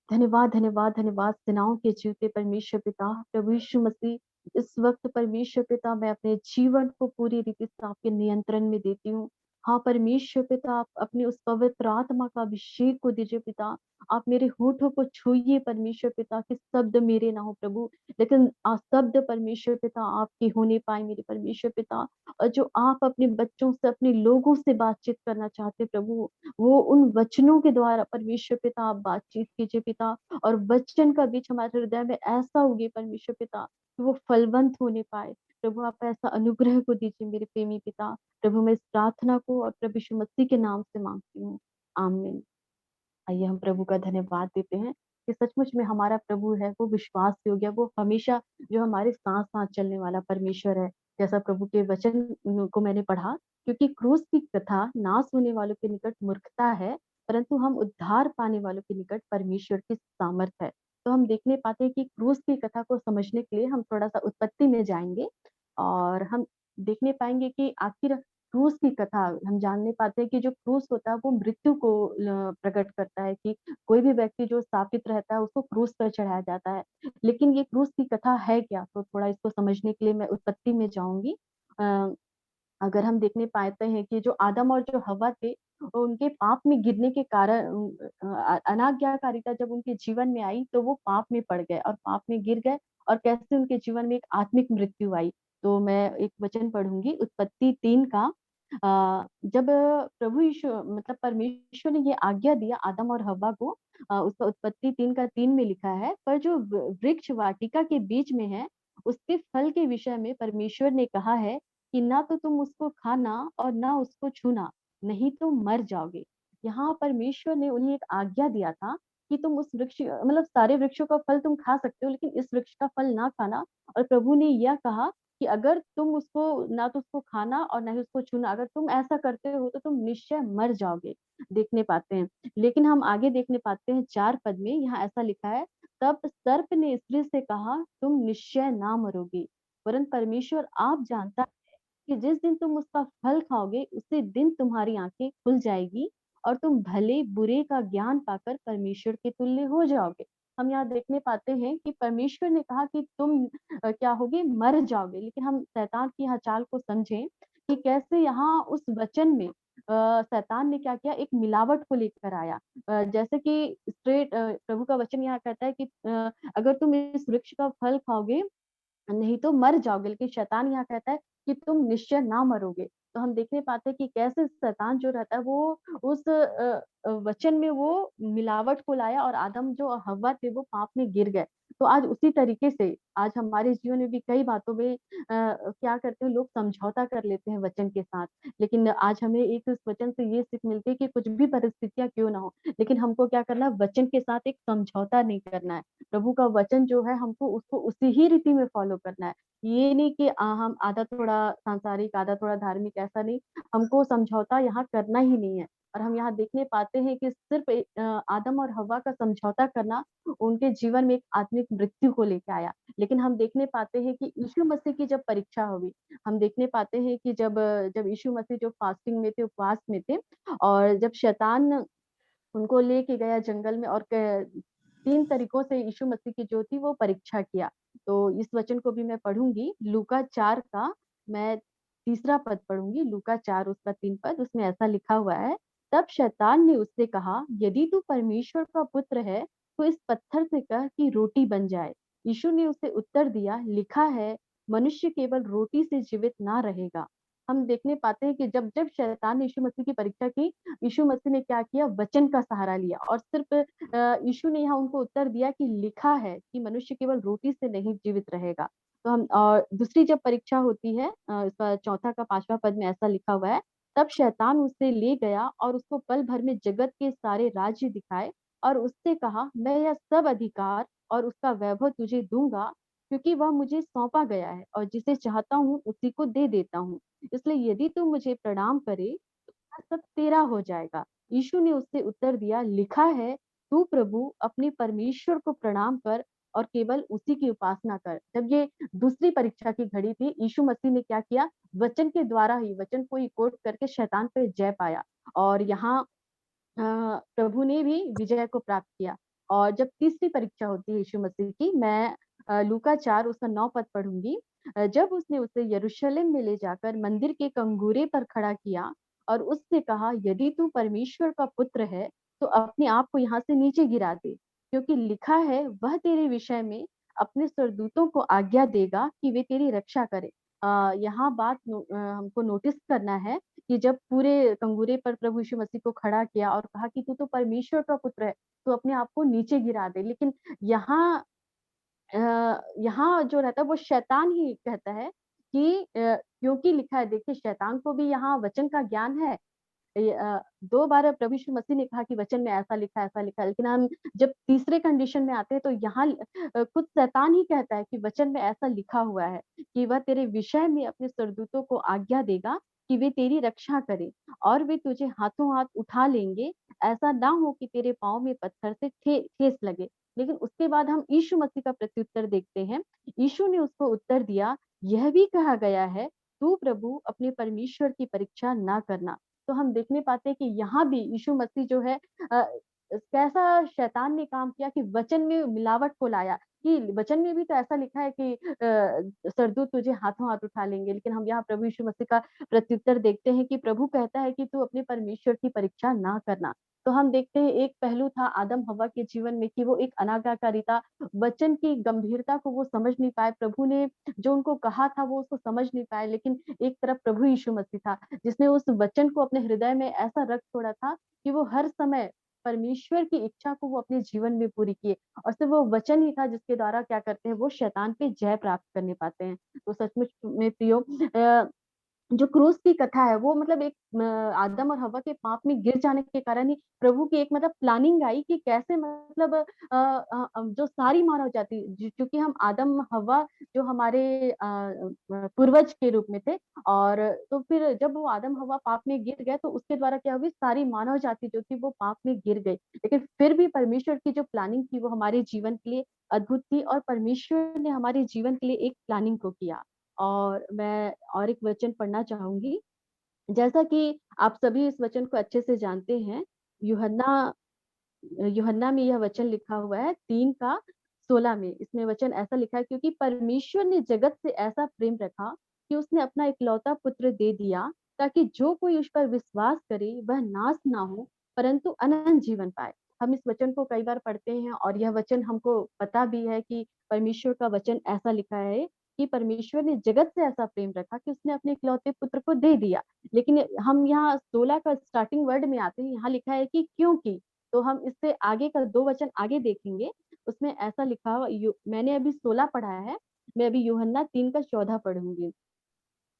धन्यवाद, धन्यवाद, धन्यवाद सेनाओं के जीवते परमेश्वर पिता, प्रभु यीशु मसीह, इस वक़्त परमेश्वर पिता मैं अपने जीवन को पूरी रीति से आपके नियंत्रण में देती हूँ। हाँ, परमेश्वर पिता आप अपनी उस पवित्र आत्मा का अभिषेक को दीजिए पिता। आप मेरे होठों को छूइए परमेश्वर पिता कि शब्द मेरे ना हो प्रभु, लेकिन शब्द परमेश्वर पिता आपके होने पाए मेरे परमेश्वर पिता। और जो आप अपने बच्चों से, अपने लोगों से बातचीत करना चाहते प्रभु, वो उन वचनों के द्वारा परमेश्वर पिता आप बातचीत कीजिए पिता। और वचन का बीज हमारे हृदय में ऐसा उगे परमेश्वर पिता कि वो फलवंत होने पाए। प्रभु आप ऐसा अनुग्रह को दीजिए मेरे प्रेमी पिता। प्रभु मैं इस प्रार्थना को और प्रभु यीशु मसीह के नाम से मांगती हूँ, आमीन। आइए हम प्रभु का धन्यवाद देते हैं कि सचमुच में हमारा प्रभु है वो विश्वास योग्य, वो हमेशा जो हमारे साथ साथ चलने वाला परमेश्वर है। जैसा प्रभु के वचन को मैंने पढ़ा, क्योंकि क्रूस की कथा नाश होने वालों के निकट मूर्खता है, परंतु हम उद्धार पाने वालों के निकट परमेश्वर की सामर्थ है। तो हम देखने पाते हैं कि क्रूस की कथा को समझने के लिए हम थोड़ा सा उत्पत्ति में जाएंगे, और हम देखने पाएंगे कि आखिर क्रूस की कथा हम जानने पाते हैं कि जो क्रूस होता है वो मृत्यु को प्रकट करता है, कि कोई भी व्यक्ति जो स्थापित रहता है उसको क्रूस पर चढ़ाया जाता है। लेकिन ये क्रूस की कथा है क्या? तो थोड़ा इसको समझने के लिए मैं उत्पत्ति में जाऊंगी। अगर हम देखने पाते हैं कि जो आदम और जो हव्वा थे, उनके पाप में गिरने के कारण अनाज्ञाकारिता जब उनके जीवन में आई तो वो पाप में पड़ गए और पाप में गिर गए, और कैसे उनके जीवन में एक आत्मिक मृत्यु आई। तो मैं एक वचन पढ़ूंगी उत्पत्ति 3 का। जब प्रभु यीशु मतलब परमेश्वर ने ये आज्ञा दिया आदम और हव्वा को, उसका उत्पत्ति 3 का 3 में लिखा है, पर जो वृक्ष वाटिका के बीच में है उसके फल के विषय में परमेश्वर ने कहा है कि ना तो तुम उसको खाना और ना उसको छूना, नहीं तो मर जाओगे। यहाँ परमेश्वर ने उन्हें एक आज्ञा दिया था कि तुम उस वृक्ष मतलब सारे वृक्षों का फल तुम खा सकते हो, लेकिन इस वृक्ष का फल ना खाना। और प्रभु ने यह कहा कि अगर तुम उसको ना तो उसको खाना और ना ही उसको छूना, अगर तुम ऐसा करते हो तो तुम निश्चय मर जाओगे। देखने पाते हैं, लेकिन हम आगे देखने पाते हैं 4 पद में यहाँ ऐसा लिखा है, तब सर्प ने स्त्री से कहा तुम निश्चय ना मरोगी, वरन परमेश्वर आप जानता कि जिस दिन तुम उसका फल खाओगे उसी दिन तुम्हारी आंखें खुल जाएगी और तुम भले बुरे का ज्ञान पाकर परमेश्वर के तुल्य हो जाओगे। हम यहाँ देखने पाते हैं कि परमेश्वर ने कहा कि तुम क्या होगे, मर जाओगे। लेकिन हम शैतान की यहाँ चाल को समझें कि कैसे यहाँ उस वचन में शैतान ने क्या किया, एक मिलावट को लेकर आया। जैसे कि स्ट्रेट प्रभु का वचन यहाँ कहता है कि अगर तुम इस वृक्ष का फल खाओगे नहीं तो मर जाओगे, लेकिन शैतान यहाँ कहता है कि तुम निश्चय ना मरोगे। तो हम देखने पाते हैं कि कैसे शैतान जो रहता है वो उस वचन में वो मिलावट को लाया और आदम जो हव्वा थे वो पाप में गिर गए। तो आज उसी तरीके से आज हमारे जीवन में भी कई बातों में क्या करते हैं लोग, समझौता कर लेते हैं वचन के साथ। लेकिन आज हमें एक इस वचन से ये सीख मिलती है कि कुछ भी परिस्थितियाँ क्यों ना हो, लेकिन हमको क्या करना है, वचन के साथ एक समझौता नहीं करना है। प्रभु का वचन जो है हमको उसको उसी ही रीति में फॉलो करना है। ये नहीं कि हम आधा थोड़ा सांसारिक आधा थोड़ा धार्मिक, ऐसा नहीं। हमको समझौता यहाँ करना ही नहीं है। और हम यहाँ देखने पाते हैं कि सिर्फ आदम और हव्वा का समझौता करना उनके जीवन में एक आत्मिक मृत्यु को लेके आया। लेकिन हम देखने पाते हैं कि यीशु मसीह की जब परीक्षा हुई, हम देखने पाते हैं कि जब जब यीशु मसीह जो फास्टिंग में थे, उपवास में थे, और जब शैतान उनको लेके गया जंगल में और 3 तरीकों से यीशु मसीह की जो थी वो परीक्षा किया। तो इस वचन को भी मैं पढ़ूँगी, लूका 4 का मैं तीसरा पद पढ़ूँगी, लूका 4 उसका 3 पद, उसमें ऐसा लिखा हुआ है, तब शैतान ने उससे कहा, यदि तू परमेश्वर का पुत्र है, तो इस पत्थर से कह कि रोटी बन जाए। यीशु ने उसे उत्तर दिया, लिखा है, मनुष्य केवल रोटी से जीवित ना रहेगा। हम देखने पाते हैं कि जब शैतान ने यीशु मसीह की परीक्षा की, यीशु मसीह ने क्या किया? वचन का सहारा लिया और सिर्फ यीशु ने यहाँ उनको उत्तर दिया कि लिखा है कि मनुष्य केवल रोटी से नहीं जीवित रहेगा। तो हम दूसरी जब परीक्षा होती है इसका चौथा का 5वां पद में ऐसा लिखा हुआ है, तब शैतान उसे ले गया और उसको पल भर में जगत के सारे राज्य दिखाए और उससे कहा, मैं यह सब अधिकार और उसका वैभव तुझे दूँगा, क्योंकि वह मुझे सौंपा गया है और जिसे चाहता हूँ उसी को दे देता हूँ। इसलिए यदि तू मुझे प्रणाम करे, तो सब तेरा हो जाएगा। यीशु ने उससे उत्तर दिया, लिखा है, तू प्रभु अपने परमेश्वर को प्रणाम कर और केवल उसी की उपासना कर। जब ये दूसरी परीक्षा की घड़ी थी, यीशु मसीह ने क्या किया? वचन के द्वारा ही, वचन को ही कोट करके शैतान पे जय पाया और यहाँ प्रभु ने भी विजय को प्राप्त किया। और जब तीसरी परीक्षा होती है यीशु मसीह की, मैं लूका 4 उसका 9 पद पढ़ूँगी। जब उसने उसे यरूशलेम में ले जाकर मंदिर के कंगूरे पर खड़ा किया और उससे कहा, यदि तू परमेश्वर का पुत्र है, तो अपने आप को यहाँ से नीचे गिरा दे, क्योंकि लिखा है, वह तेरे विषय में अपने स्वर्गदूतों को आज्ञा देगा कि वे तेरी रक्षा करें। यहाँ बात हमको नोटिस करना है कि जब पूरे कंगूरे पर प्रभु यीशु मसीह को खड़ा किया और कहा कि तू तो परमेश्वर का पुत्र है, तो अपने आप को नीचे गिरा दे। लेकिन यहाँ यहाँ जो रहता है वो शैतान ही कहता है कि क्योंकि लिखा है, देखिए शैतान को भी यहाँ वचन का ज्ञान है। 2 बार प्रभु यीशु मसीह ने कहा कि वचन में ऐसा लिखा है, लेकिन हम जब तीसरे कंडीशन में आते हैं तो यहाँ खुद शैतान ही कहता है कि वचन में ऐसा लिखा हुआ है कि वह तेरे विषय में अपने स्वर्गदूतों को आज्ञा देगा कि वे तेरी रक्षा करें और वे तुझे हाथों हाथ उठा लेंगे, ऐसा ना हो कि तेरे पाँव में पत्थर से ठेस लगे। लेकिन उसके बाद हम यीशु मसीह का प्रत्युत्तर देखते हैं। यीशु ने उसको उत्तर दिया, यह भी कहा गया है, तू प्रभु अपने परमेश्वर की परीक्षा ना करना। तो हम देखने पाते हैं कि यहाँ भी यीशु मसीह जो है कैसा शैतान ने काम किया कि वचन में मिलावट को लाया कि वचन में भी तो ऐसा लिखा है कि सरदूत तुझे हाथों हाथ उठा लेंगे, लेकिन हम यहाँ प्रभु यीशु मसीह का प्रत्युत्तर देखते हैं कि प्रभु कहता है कि तू अपने परमेश्वर की परीक्षा ना करना। तो हम देखते हैं एक पहलू था आदम हव्वा के जीवन में कि वो एक अनाज्ञाकारी था, वचन की गंभीरता को वो समझ नहीं पाए, प्रभु ने जो उनको कहा था वो उसको समझ नहीं पाए, लेकिन एक तरफ प्रभु यीशु मसीह था जिसने उस वचन को अपने हृदय में ऐसा रख छोड़ा था कि वो हर समय परमेश्वर की इच्छा को वो अपने जीवन में पूरी किए और सिर्फ वो वचन ही था जिसके द्वारा क्या करते हैं वो शैतान पे जय प्राप्त करने पाते हैं। तो सचमुच में प्रियो जो क्रूस की कथा है वो मतलब एक आदम और हव्वा के पाप में गिर जाने के कारण ही प्रभु की एक मतलब प्लानिंग आई कि कैसे मतलब जो सारी मानव जाति क्योंकि हम आदम हव्वा जो हमारे पूर्वज के रूप में थे और तो फिर जब वो आदम हव्वा पाप में गिर गए तो उसके द्वारा क्या हुई सारी मानव जाति जो थी वो पाप में गिर गई, लेकिन फिर भी परमेश्वर की जो प्लानिंग थी वो हमारे जीवन के लिए अद्भुत थी और परमेश्वर ने हमारे जीवन के लिए एक प्लानिंग को किया। और मैं और एक वचन पढ़ना चाहूँगी, जैसा कि आप सभी इस वचन को अच्छे से जानते हैं, यूहन्ना यूहन्ना में यह वचन लिखा हुआ है 3 का 16 में, इसमें वचन ऐसा लिखा है क्योंकि परमेश्वर ने जगत से ऐसा प्रेम रखा कि उसने अपना इकलौता पुत्र दे दिया ताकि जो कोई उस पर विश्वास करे वह नाश ना हो परंतु अनंत जीवन पाए। हम इस वचन को कई बार पढ़ते हैं और यह वचन हमको पता भी है कि परमेश्वर का वचन ऐसा लिखा है कि परमेश्वर ने जगत से ऐसा प्रेम रखा कि उसने अपने इकलौते पुत्र को दे दिया। लेकिन हम यहाँ 16 का स्टार्टिंग वर्ड में आते हैं, यहाँ लिखा है कि क्योंकि, तो हम इससे आगे का 2 वचन आगे देखेंगे, उसमें ऐसा लिखा हुआ मैंने अभी 16 पढ़ा है, मैं अभी यूहन्ना 3 का 14 पढ़ूँगी।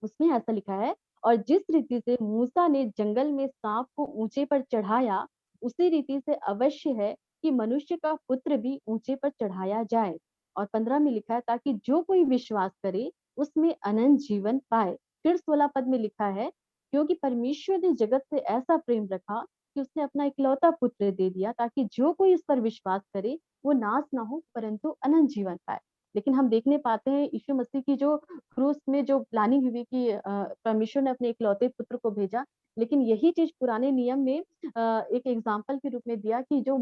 उसमें ऐसा लिखा है, और जिस रीति से मूसा ने जंगल में सांप को ऊंचे पर चढ़ाया, उसी रीति से अवश्य है कि मनुष्य का पुत्र भी ऊंचे पर चढ़ाया जाए। और 15 में लिखा है, ताकि जो कोई विश्वास करे उसमें अनंत जीवन पाए। फिर 16 पद में लिखा है, क्योंकि परमेश्वर ने जगत से ऐसा प्रेम रखा कि उसने अपना इकलौता पुत्र दे दिया ताकि जो कोई इस पर विश्वास करे वो नाश ना हो परंतु अनंत जीवन पाए। लेकिन हम देखने पाते हैं यीशु मसीह की जो क्रूस में जो प्लानिंग हुई कि परमेश्वर ने अपने इकलौते पुत्र को भेजा, लेकिन यही चीज पुराने नियम में एक एग्जाम्पल के रूप में दिया कि जो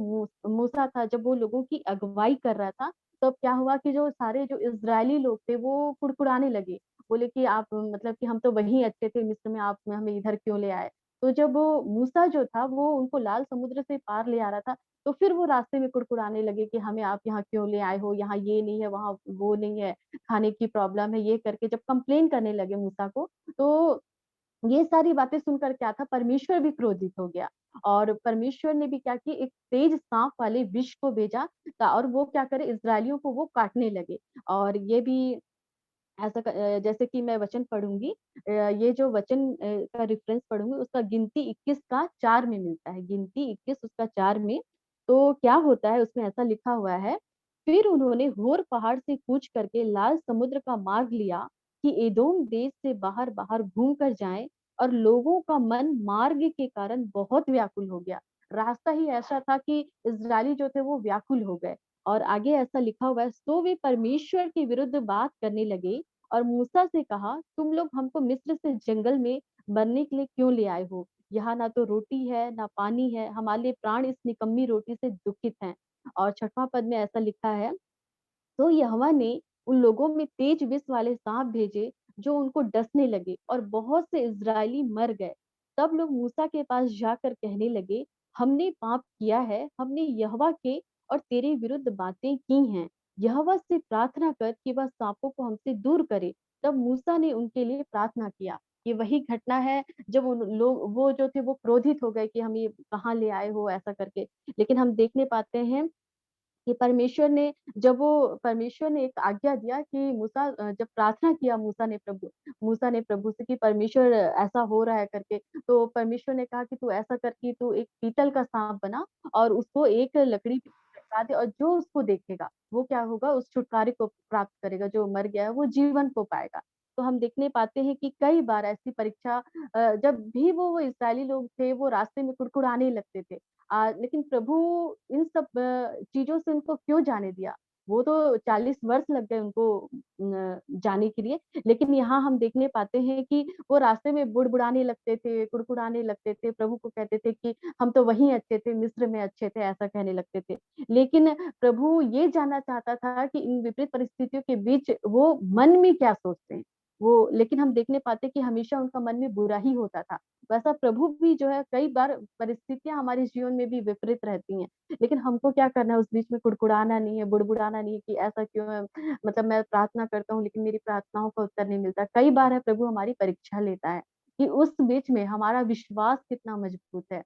मूसा था, जब वो लोगों की अगुवाई कर रहा था, तब क्या हुआ कि जो सारे जो इजरायली लोग थे वो कुड़कुड़ाने लगे, बोले कि आप मतलब कि हम तो वहीं अच्छे थे मिस्र में, आप हमें इधर क्यों ले आए। तो जब वो मूसा जो था वो उनको लाल समुद्र से पार ले आ रहा था, तो फिर वो रास्ते में कुड़कुड़ाने लगे कि हमें आप यहाँ क्यों ले आए हो, यहाँ ये नहीं है, वहाँ वो नहीं है, खाने की प्रॉब्लम है, ये करके जब कंप्लेन करने लगे मूसा को, तो ये सारी बातें सुनकर क्या था, परमेश्वर भी क्रोधित हो गया। और परमेश्वर ने भी क्या किया, एक तेज सांप वाले विष को भेजा और वो क्या करे, इस्राएलियों को वो काटने लगे। और ये भी ऐसा जैसे कि मैं वचन पढ़ूंगी, ये जो वचन का रेफरेंस पढ़ूंगी उसका गिनती 21 का 4 में मिलता है, गिनती 21 उसका 4 में। तो क्या होता है उसमें, ऐसा लिखा हुआ है, फिर उन्होंने होर पहाड़ से कूच करके लाल समुद्र का मार्ग लिया कि एदोम देश से बाहर बाहर घूम कर जाएं, और लोगों का मन मार्ग के कारण बहुत व्याकुल हो गया। रास्ता ही ऐसा था कि इजरायली जो थे वो व्याकुल हो गए। और आगे ऐसा लिखा हुआ है, सो वे परमेश्वर के विरुद्ध बात करने लगे और मूसा से कहा, तुम लोग हमको मिस्र से जंगल में मरने के लिए क्यों ले आए हो? यहाँ ना तो रोटी है ना पानी है, हमारे प्राण इस निकम्मी रोटी से दुखित हैं। और 6वां पद में ऐसा लिखा है, तो यहोवा ने उन लोगों में तेज विष वाले सांप भेजे जो उनको डसने लगे और बहुत से इजरायली मर गए। तब लोग मूसा के पास जाकर कहने लगे, हमने पाप किया है, हमने यहोवा के और तेरे विरुद्ध बातें की हैं। यहोवा से प्रार्थना कर कि वह सांपों को हमसे दूर करे। तब मूसा ने उनके लिए प्रार्थना किया। ये वही घटना है जब उन लोग वो जो थे वो क्रोधित हो गए कि हम ये कहाँ ले आए हो ऐसा करके। लेकिन हम देखने पाते हैं कि परमेश्वर ने एक आज्ञा दिया कि जब प्रार्थना किया मूसा ने प्रभु से कि परमेश्वर ऐसा हो रहा है करके, तो परमेश्वर ने कहा कि तू ऐसा कर कि तू एक पीतल का सांप बना और उसको एक लकड़ी पे लटका दे, और जो उसको देखेगा वो क्या होगा, उस छुटकारे को प्राप्त करेगा, जो मर गया है वो जीवन को पाएगा। तो हम देखने पाते हैं कि कई बार ऐसी परीक्षा, जब भी वो इस्राएली लोग थे वो रास्ते में कुड़कुड़ाने लगते थे, लेकिन प्रभु इन सब चीज़ों से उनको क्यों जाने दिया? वो तो 40 वर्ष लग गए उनको जाने के लिए, लेकिन यहाँ हम देखने पाते हैं कि वो रास्ते में बुड़बुड़ाने लगते थे, कुड़कुड़ाने लगते थे, प्रभु को कहते थे कि हम तो वहीं अच्छे थे, मिस्र में अच्छे थे, ऐसा कहने लगते थे। लेकिन प्रभु ये जानना चाहता था कि इन विपरीत परिस्थितियों के बीच वो मन में क्या सोचते हैं? लेकिन हम देखने पाते हैं कि हमेशा उनका मन में बुरा ही होता था। वैसा प्रभु भी जो है, कई बार परिस्थितियाँ हमारे जीवन में भी विपरीत रहती हैं, लेकिन हमको क्या करना है, उस बीच में कुड़कुड़ाना नहीं है, बुड़बुड़ाना नहीं है कि ऐसा क्यों है, मतलब मैं प्रार्थना करता हूँ लेकिन मेरी प्रार्थनाओं का उत्तर नहीं मिलता। कई बार है प्रभु हमारी परीक्षा लेता है कि उस बीच में हमारा विश्वास कितना मजबूत है।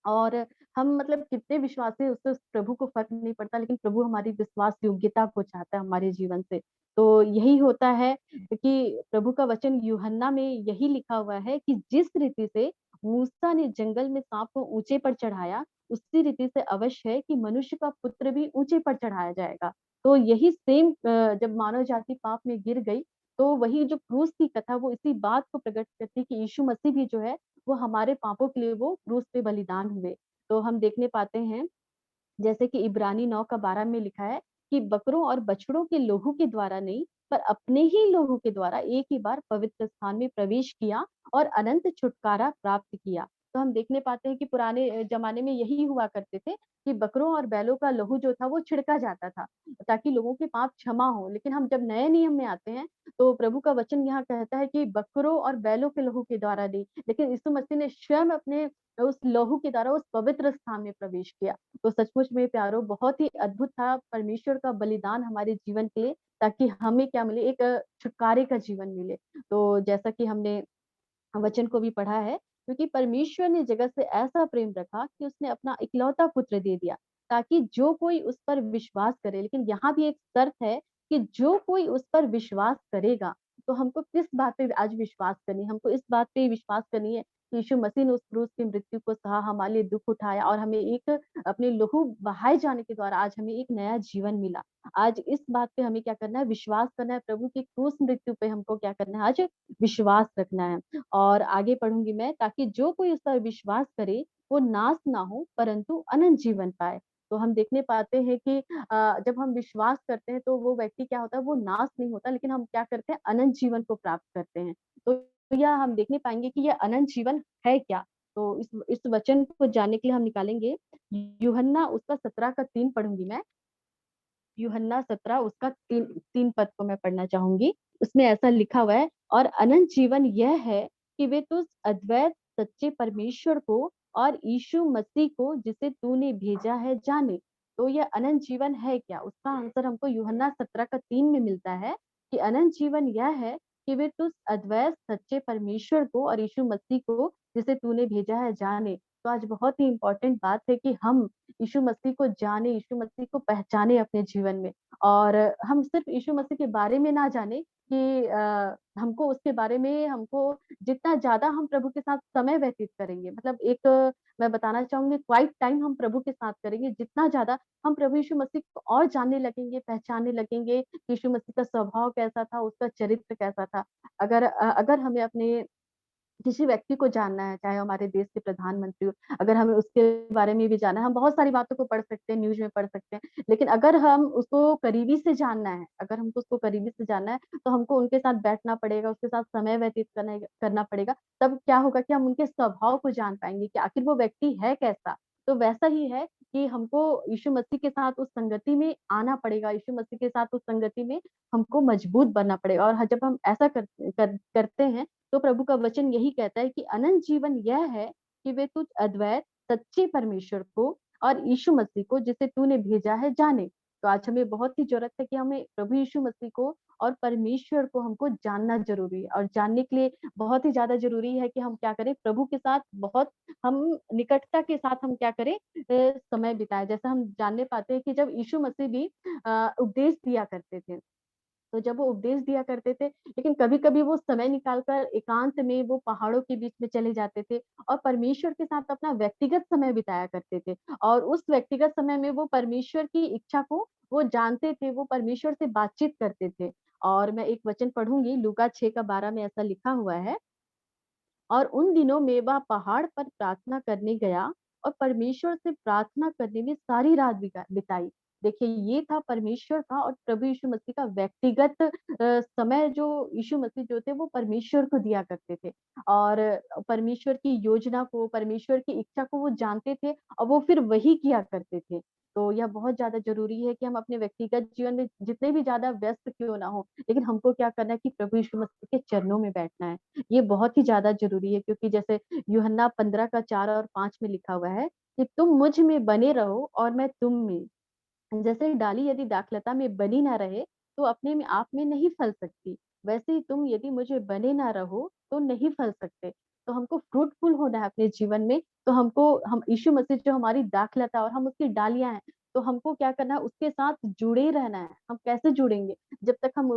और हम मतलब कितने विश्वासी हैं उससे उस प्रभु को फ़र्क नहीं पड़ता, लेकिन प्रभु हमारी विश्वास योग्यता को चाहता है हमारे जीवन से। तो यही होता है कि प्रभु का वचन यूहन्ना में यही लिखा हुआ है कि जिस रीति से मूसा ने जंगल में साँप को ऊँचे पर चढ़ाया, उसी रीति से अवश्य है कि मनुष्य का पुत्र भी ऊँचे पर चढ़ाया जाएगा। तो यही सेम जब मानव जाति पाप में गिर गई, तो वही जो क्रूस की कथा वो इसी बात को प्रकट करती है कि यीशु मसीह भी जो है वो हमारे पापों के लिए वो क्रूस पे बलिदान हुए। तो हम देखने पाते हैं जैसे कि इब्रानी 9 का 12 में लिखा है कि बकरों और बछड़ों के लोहू के द्वारा नहीं, पर अपने ही लोहू के द्वारा एक ही बार पवित्र स्थान में प्रवेश किया और अनंत छुटकारा प्राप्त किया। तो हम देखने पाते हैं कि पुराने जमाने में यही हुआ करते थे कि बकरों और बैलों का लहू जो था वो छिड़का जाता था ताकि लोगों के पाप क्षमा हो। लेकिन हम जब नए नियम में आते हैं तो प्रभु का वचन यहाँ कहता है कि बकरों और बैलों के लहू के द्वारा नहीं, लेकिन यीशु मसीह ने स्वयं अपने उस लहू के द्वारा उस पवित्र स्थान में प्रवेश किया। तो सचमुच में प्यारो बहुत ही अद्भुत था परमेश्वर का बलिदान हमारे जीवन के लिए, ताकि हमें क्या मिले, एक छुटकारे का जीवन मिले। तो जैसा कि हमने वचन को भी पढ़ा है, क्योंकि परमेश्वर ने जगत से ऐसा प्रेम रखा कि उसने अपना इकलौता पुत्र दे दिया ताकि जो कोई उस पर विश्वास करे। लेकिन यहाँ भी एक शर्त है कि जो कोई उस पर विश्वास करेगा, तो हमको किस बात पे आज विश्वास करनी है? हमको इस बात पे विश्वास करनी है कि यीशु मसीह ने उस क्रूस की मृत्यु को सहा, हमारे लिए दुख उठाया और हमें एक अपने लहू बहाए जाने के द्वारा आज हमें एक नया जीवन मिला। आज इस बात पे हमें क्या करना है, विश्वास करना है। प्रभु की क्रूस मृत्यु पे हमको क्या करना है, आज विश्वास रखना है। और आगे पढ़ूंगी मैं, ताकि जो कोई उस पर विश्वास करे वो नाश ना हो परंतु अनंत जीवन पाए। तो हम देखने पाते हैं कि जब हम विश्वास करते हैं तो वो व्यक्ति क्या होता है, वो नाश नहीं होता, लेकिन हम क्या करते हैं, अनंत जीवन को प्राप्त करते हैं। तो यह हम देखने पाएंगे कि यह अनंत जीवन है क्या। तो इस वचन को जानने के लिए हम निकालेंगे यूहन्ना उसका 17 का 3 पढ़ूंगी मैं। यूहन्ना 17 उसका 3 पद को मैं पढ़ना चाहूंगी। उसमें ऐसा लिखा हुआ है, और अनंत जीवन यह है कि वे तुझ अद्वैत सच्चे परमेश्वर को और यीशु मसीह को जिसे तूने भेजा है जाने। तो यह अनंत जीवन है क्या, उसका आंसर हमको यूहन्ना 17 का 3 में मिलता है कि अनंत जीवन यह है कि वे तुझ अद्वैत सच्चे परमेश्वर को और यीशु मसीह को जिसे तूने भेजा है जाने। तो आज बहुत ही इंपॉर्टेंट बात है कि हम यीशु मसीह को जाने, यीशु मसीह को पहचाने अपने जीवन में। और हम सिर्फ यीशु मसीह के बारे में ना जाने कि हमको उसके बारे में, हमको जितना ज़्यादा हम प्रभु के साथ समय व्यतीत करेंगे, मतलब एक मैं बताना चाहूँगी क्वाइट टाइम हम प्रभु के साथ करेंगे, जितना ज़्यादा हम प्रभु यीशु मसीह को और जानने लगेंगे, पहचानने लगेंगे, यीशु मसीह का स्वभाव कैसा था, उसका चरित्र कैसा था। अगर हमें अपने किसी व्यक्ति को जानना है, चाहे हमारे देश के प्रधानमंत्री हो, अगर हमें उसके बारे में भी जानना है, हम बहुत सारी बातों को पढ़ सकते हैं, न्यूज़ में पढ़ सकते हैं, लेकिन अगर हम उसको करीबी से जानना है, अगर हमको उसको करीबी से जानना है, तो हमको उनके साथ बैठना पड़ेगा, उसके साथ समय व्यतीत करना पड़ेगा। तब क्या होगा कि हम उनके स्वभाव को जान पाएँगे कि आखिर वो व्यक्ति है कैसा। तो वैसा ही है कि हमको यीशु मसीह के साथ उस संगति में आना पड़ेगा, यीशु मसीह के साथ उस संगति में हमको मजबूत बनना पड़ेगा। और जब हम ऐसा करते हैं, तो प्रभु का वचन यही कहता है कि अनंत जीवन यह है कि वे तुझ अद्वैत सच्चे परमेश्वर को और यीशु मसीह को जिसे तूने भेजा है जाने। तो आज हमें बहुत ही जरूरत है कि हमें प्रभु यीशु मसीह को और परमेश्वर को हमको जानना जरूरी है। और जानने के लिए बहुत ही ज्यादा जरूरी है कि हम क्या करें, प्रभु के साथ बहुत हम निकटता के साथ हम क्या करें, समय बिताएं। जैसा हम जानने पाते हैं कि जब यीशु मसीह भी उपदेश दिया करते थे, तो जब वो उपदेश दिया करते थे, लेकिन कभी-कभी वो समय निकालकर एकांत में वो पहाड़ों के बीच में चले जाते थे और परमेश्वर के साथ अपना व्यक्तिगत समय बिताया करते थे। और उस व्यक्तिगत समय में वो परमेश्वर की इच्छा को वो जानते थे, वो परमेश्वर से बातचीत करते थे। और मैं एक वचन पढ़ूँगी, लूका 6 का 12 में ऐसा लिखा हुआ है, और उन दिनों में वह पहाड़ पर प्रार्थना करने गया और परमेश्वर से प्रार्थना करने में सारी रात बिताई। देखिए, ये था परमेश्वर का और प्रभु यीशु मसीह का व्यक्तिगत समय, जो यीशु मसीह जो थे वो परमेश्वर को दिया करते थे। और परमेश्वर की योजना को, परमेश्वर की इच्छा को वो जानते थे और वो फिर वही किया करते थे। तो यह बहुत ज़्यादा ज़रूरी है कि हम अपने व्यक्तिगत जीवन में जितने भी ज़्यादा व्यस्त क्यों ना हो, लेकिन हमको क्या करना है कि प्रभु यीशु मसीह के चरणों में बैठना है। ये बहुत ही ज़्यादा ज़रूरी है, क्योंकि जैसे यूहन्ना 15 का 4 और 5 में लिखा हुआ है कि तुम मुझ में बने रहो और मैं तुम में। जैसे डाली यदि दाखलता में बनी ना रहे, तो अपने में आप में नहीं फल सकती। वैसे ही तुम यदि मुझे बने ना रहो, तो नहीं फल सकते। तो हमको फ्रूटफुल होना है अपने जीवन में, तो हम यीशु मसीह जो हमारी दाखलता और हम उसकी डालियाँ हैं, तो हमको क्या करना है, उसके साथ जुड़े रहना है। हम कैसे जुड़ेंगे? जब तक हम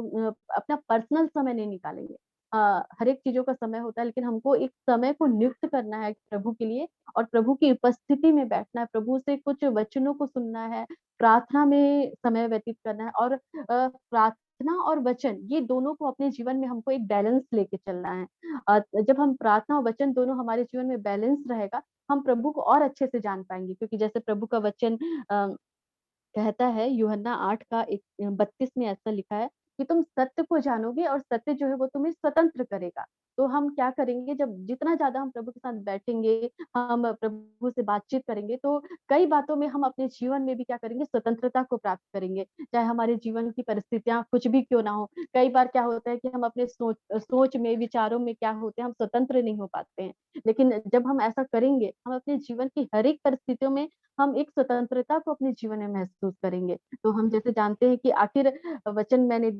अपना पर्सनल समय नहीं निकालेंगे। हर एक चीज़ों का समय होता है, लेकिन हमको एक समय को नियुक्त करना है प्रभु के लिए और प्रभु की उपस्थिति में बैठना है, प्रभु से कुछ वचनों को सुनना है, प्रार्थना में समय व्यतीत करना है। और प्रार्थना और वचन, ये दोनों को अपने जीवन में हमको एक बैलेंस लेके चलना है। जब हम प्रार्थना और वचन दोनों हमारे जीवन में बैलेंस रहेगा, हम प्रभु को और अच्छे से जान पाएँगे, क्योंकि जैसे प्रभु का वचन कहता है, यूहन्ना 8 का 32 में ऐसा लिखा है कि तुम सत्य को जानोगे और सत्य जो है वो तुम्हें स्वतंत्र करेगा। तो हम क्या करेंगे, जब जितना ज़्यादा हम प्रभु के साथ बैठेंगे, हम प्रभु से बातचीत करेंगे, तो कई बातों में हम अपने जीवन में भी क्या करेंगे, स्वतंत्रता को प्राप्त करेंगे। चाहे हमारे जीवन की परिस्थितियाँ कुछ भी क्यों ना हो। कई बार क्या होता है कि हम अपने सोच में, विचारों में क्या होते हैं, हम स्वतंत्र नहीं हो पाते हैं। लेकिन जब हम ऐसा करेंगे, हम अपने जीवन की हर एक परिस्थितियों में हम एक स्वतंत्रता को अपने जीवन में महसूस करेंगे। तो हम जैसे जानते हैं कि आखिर वचन मैंने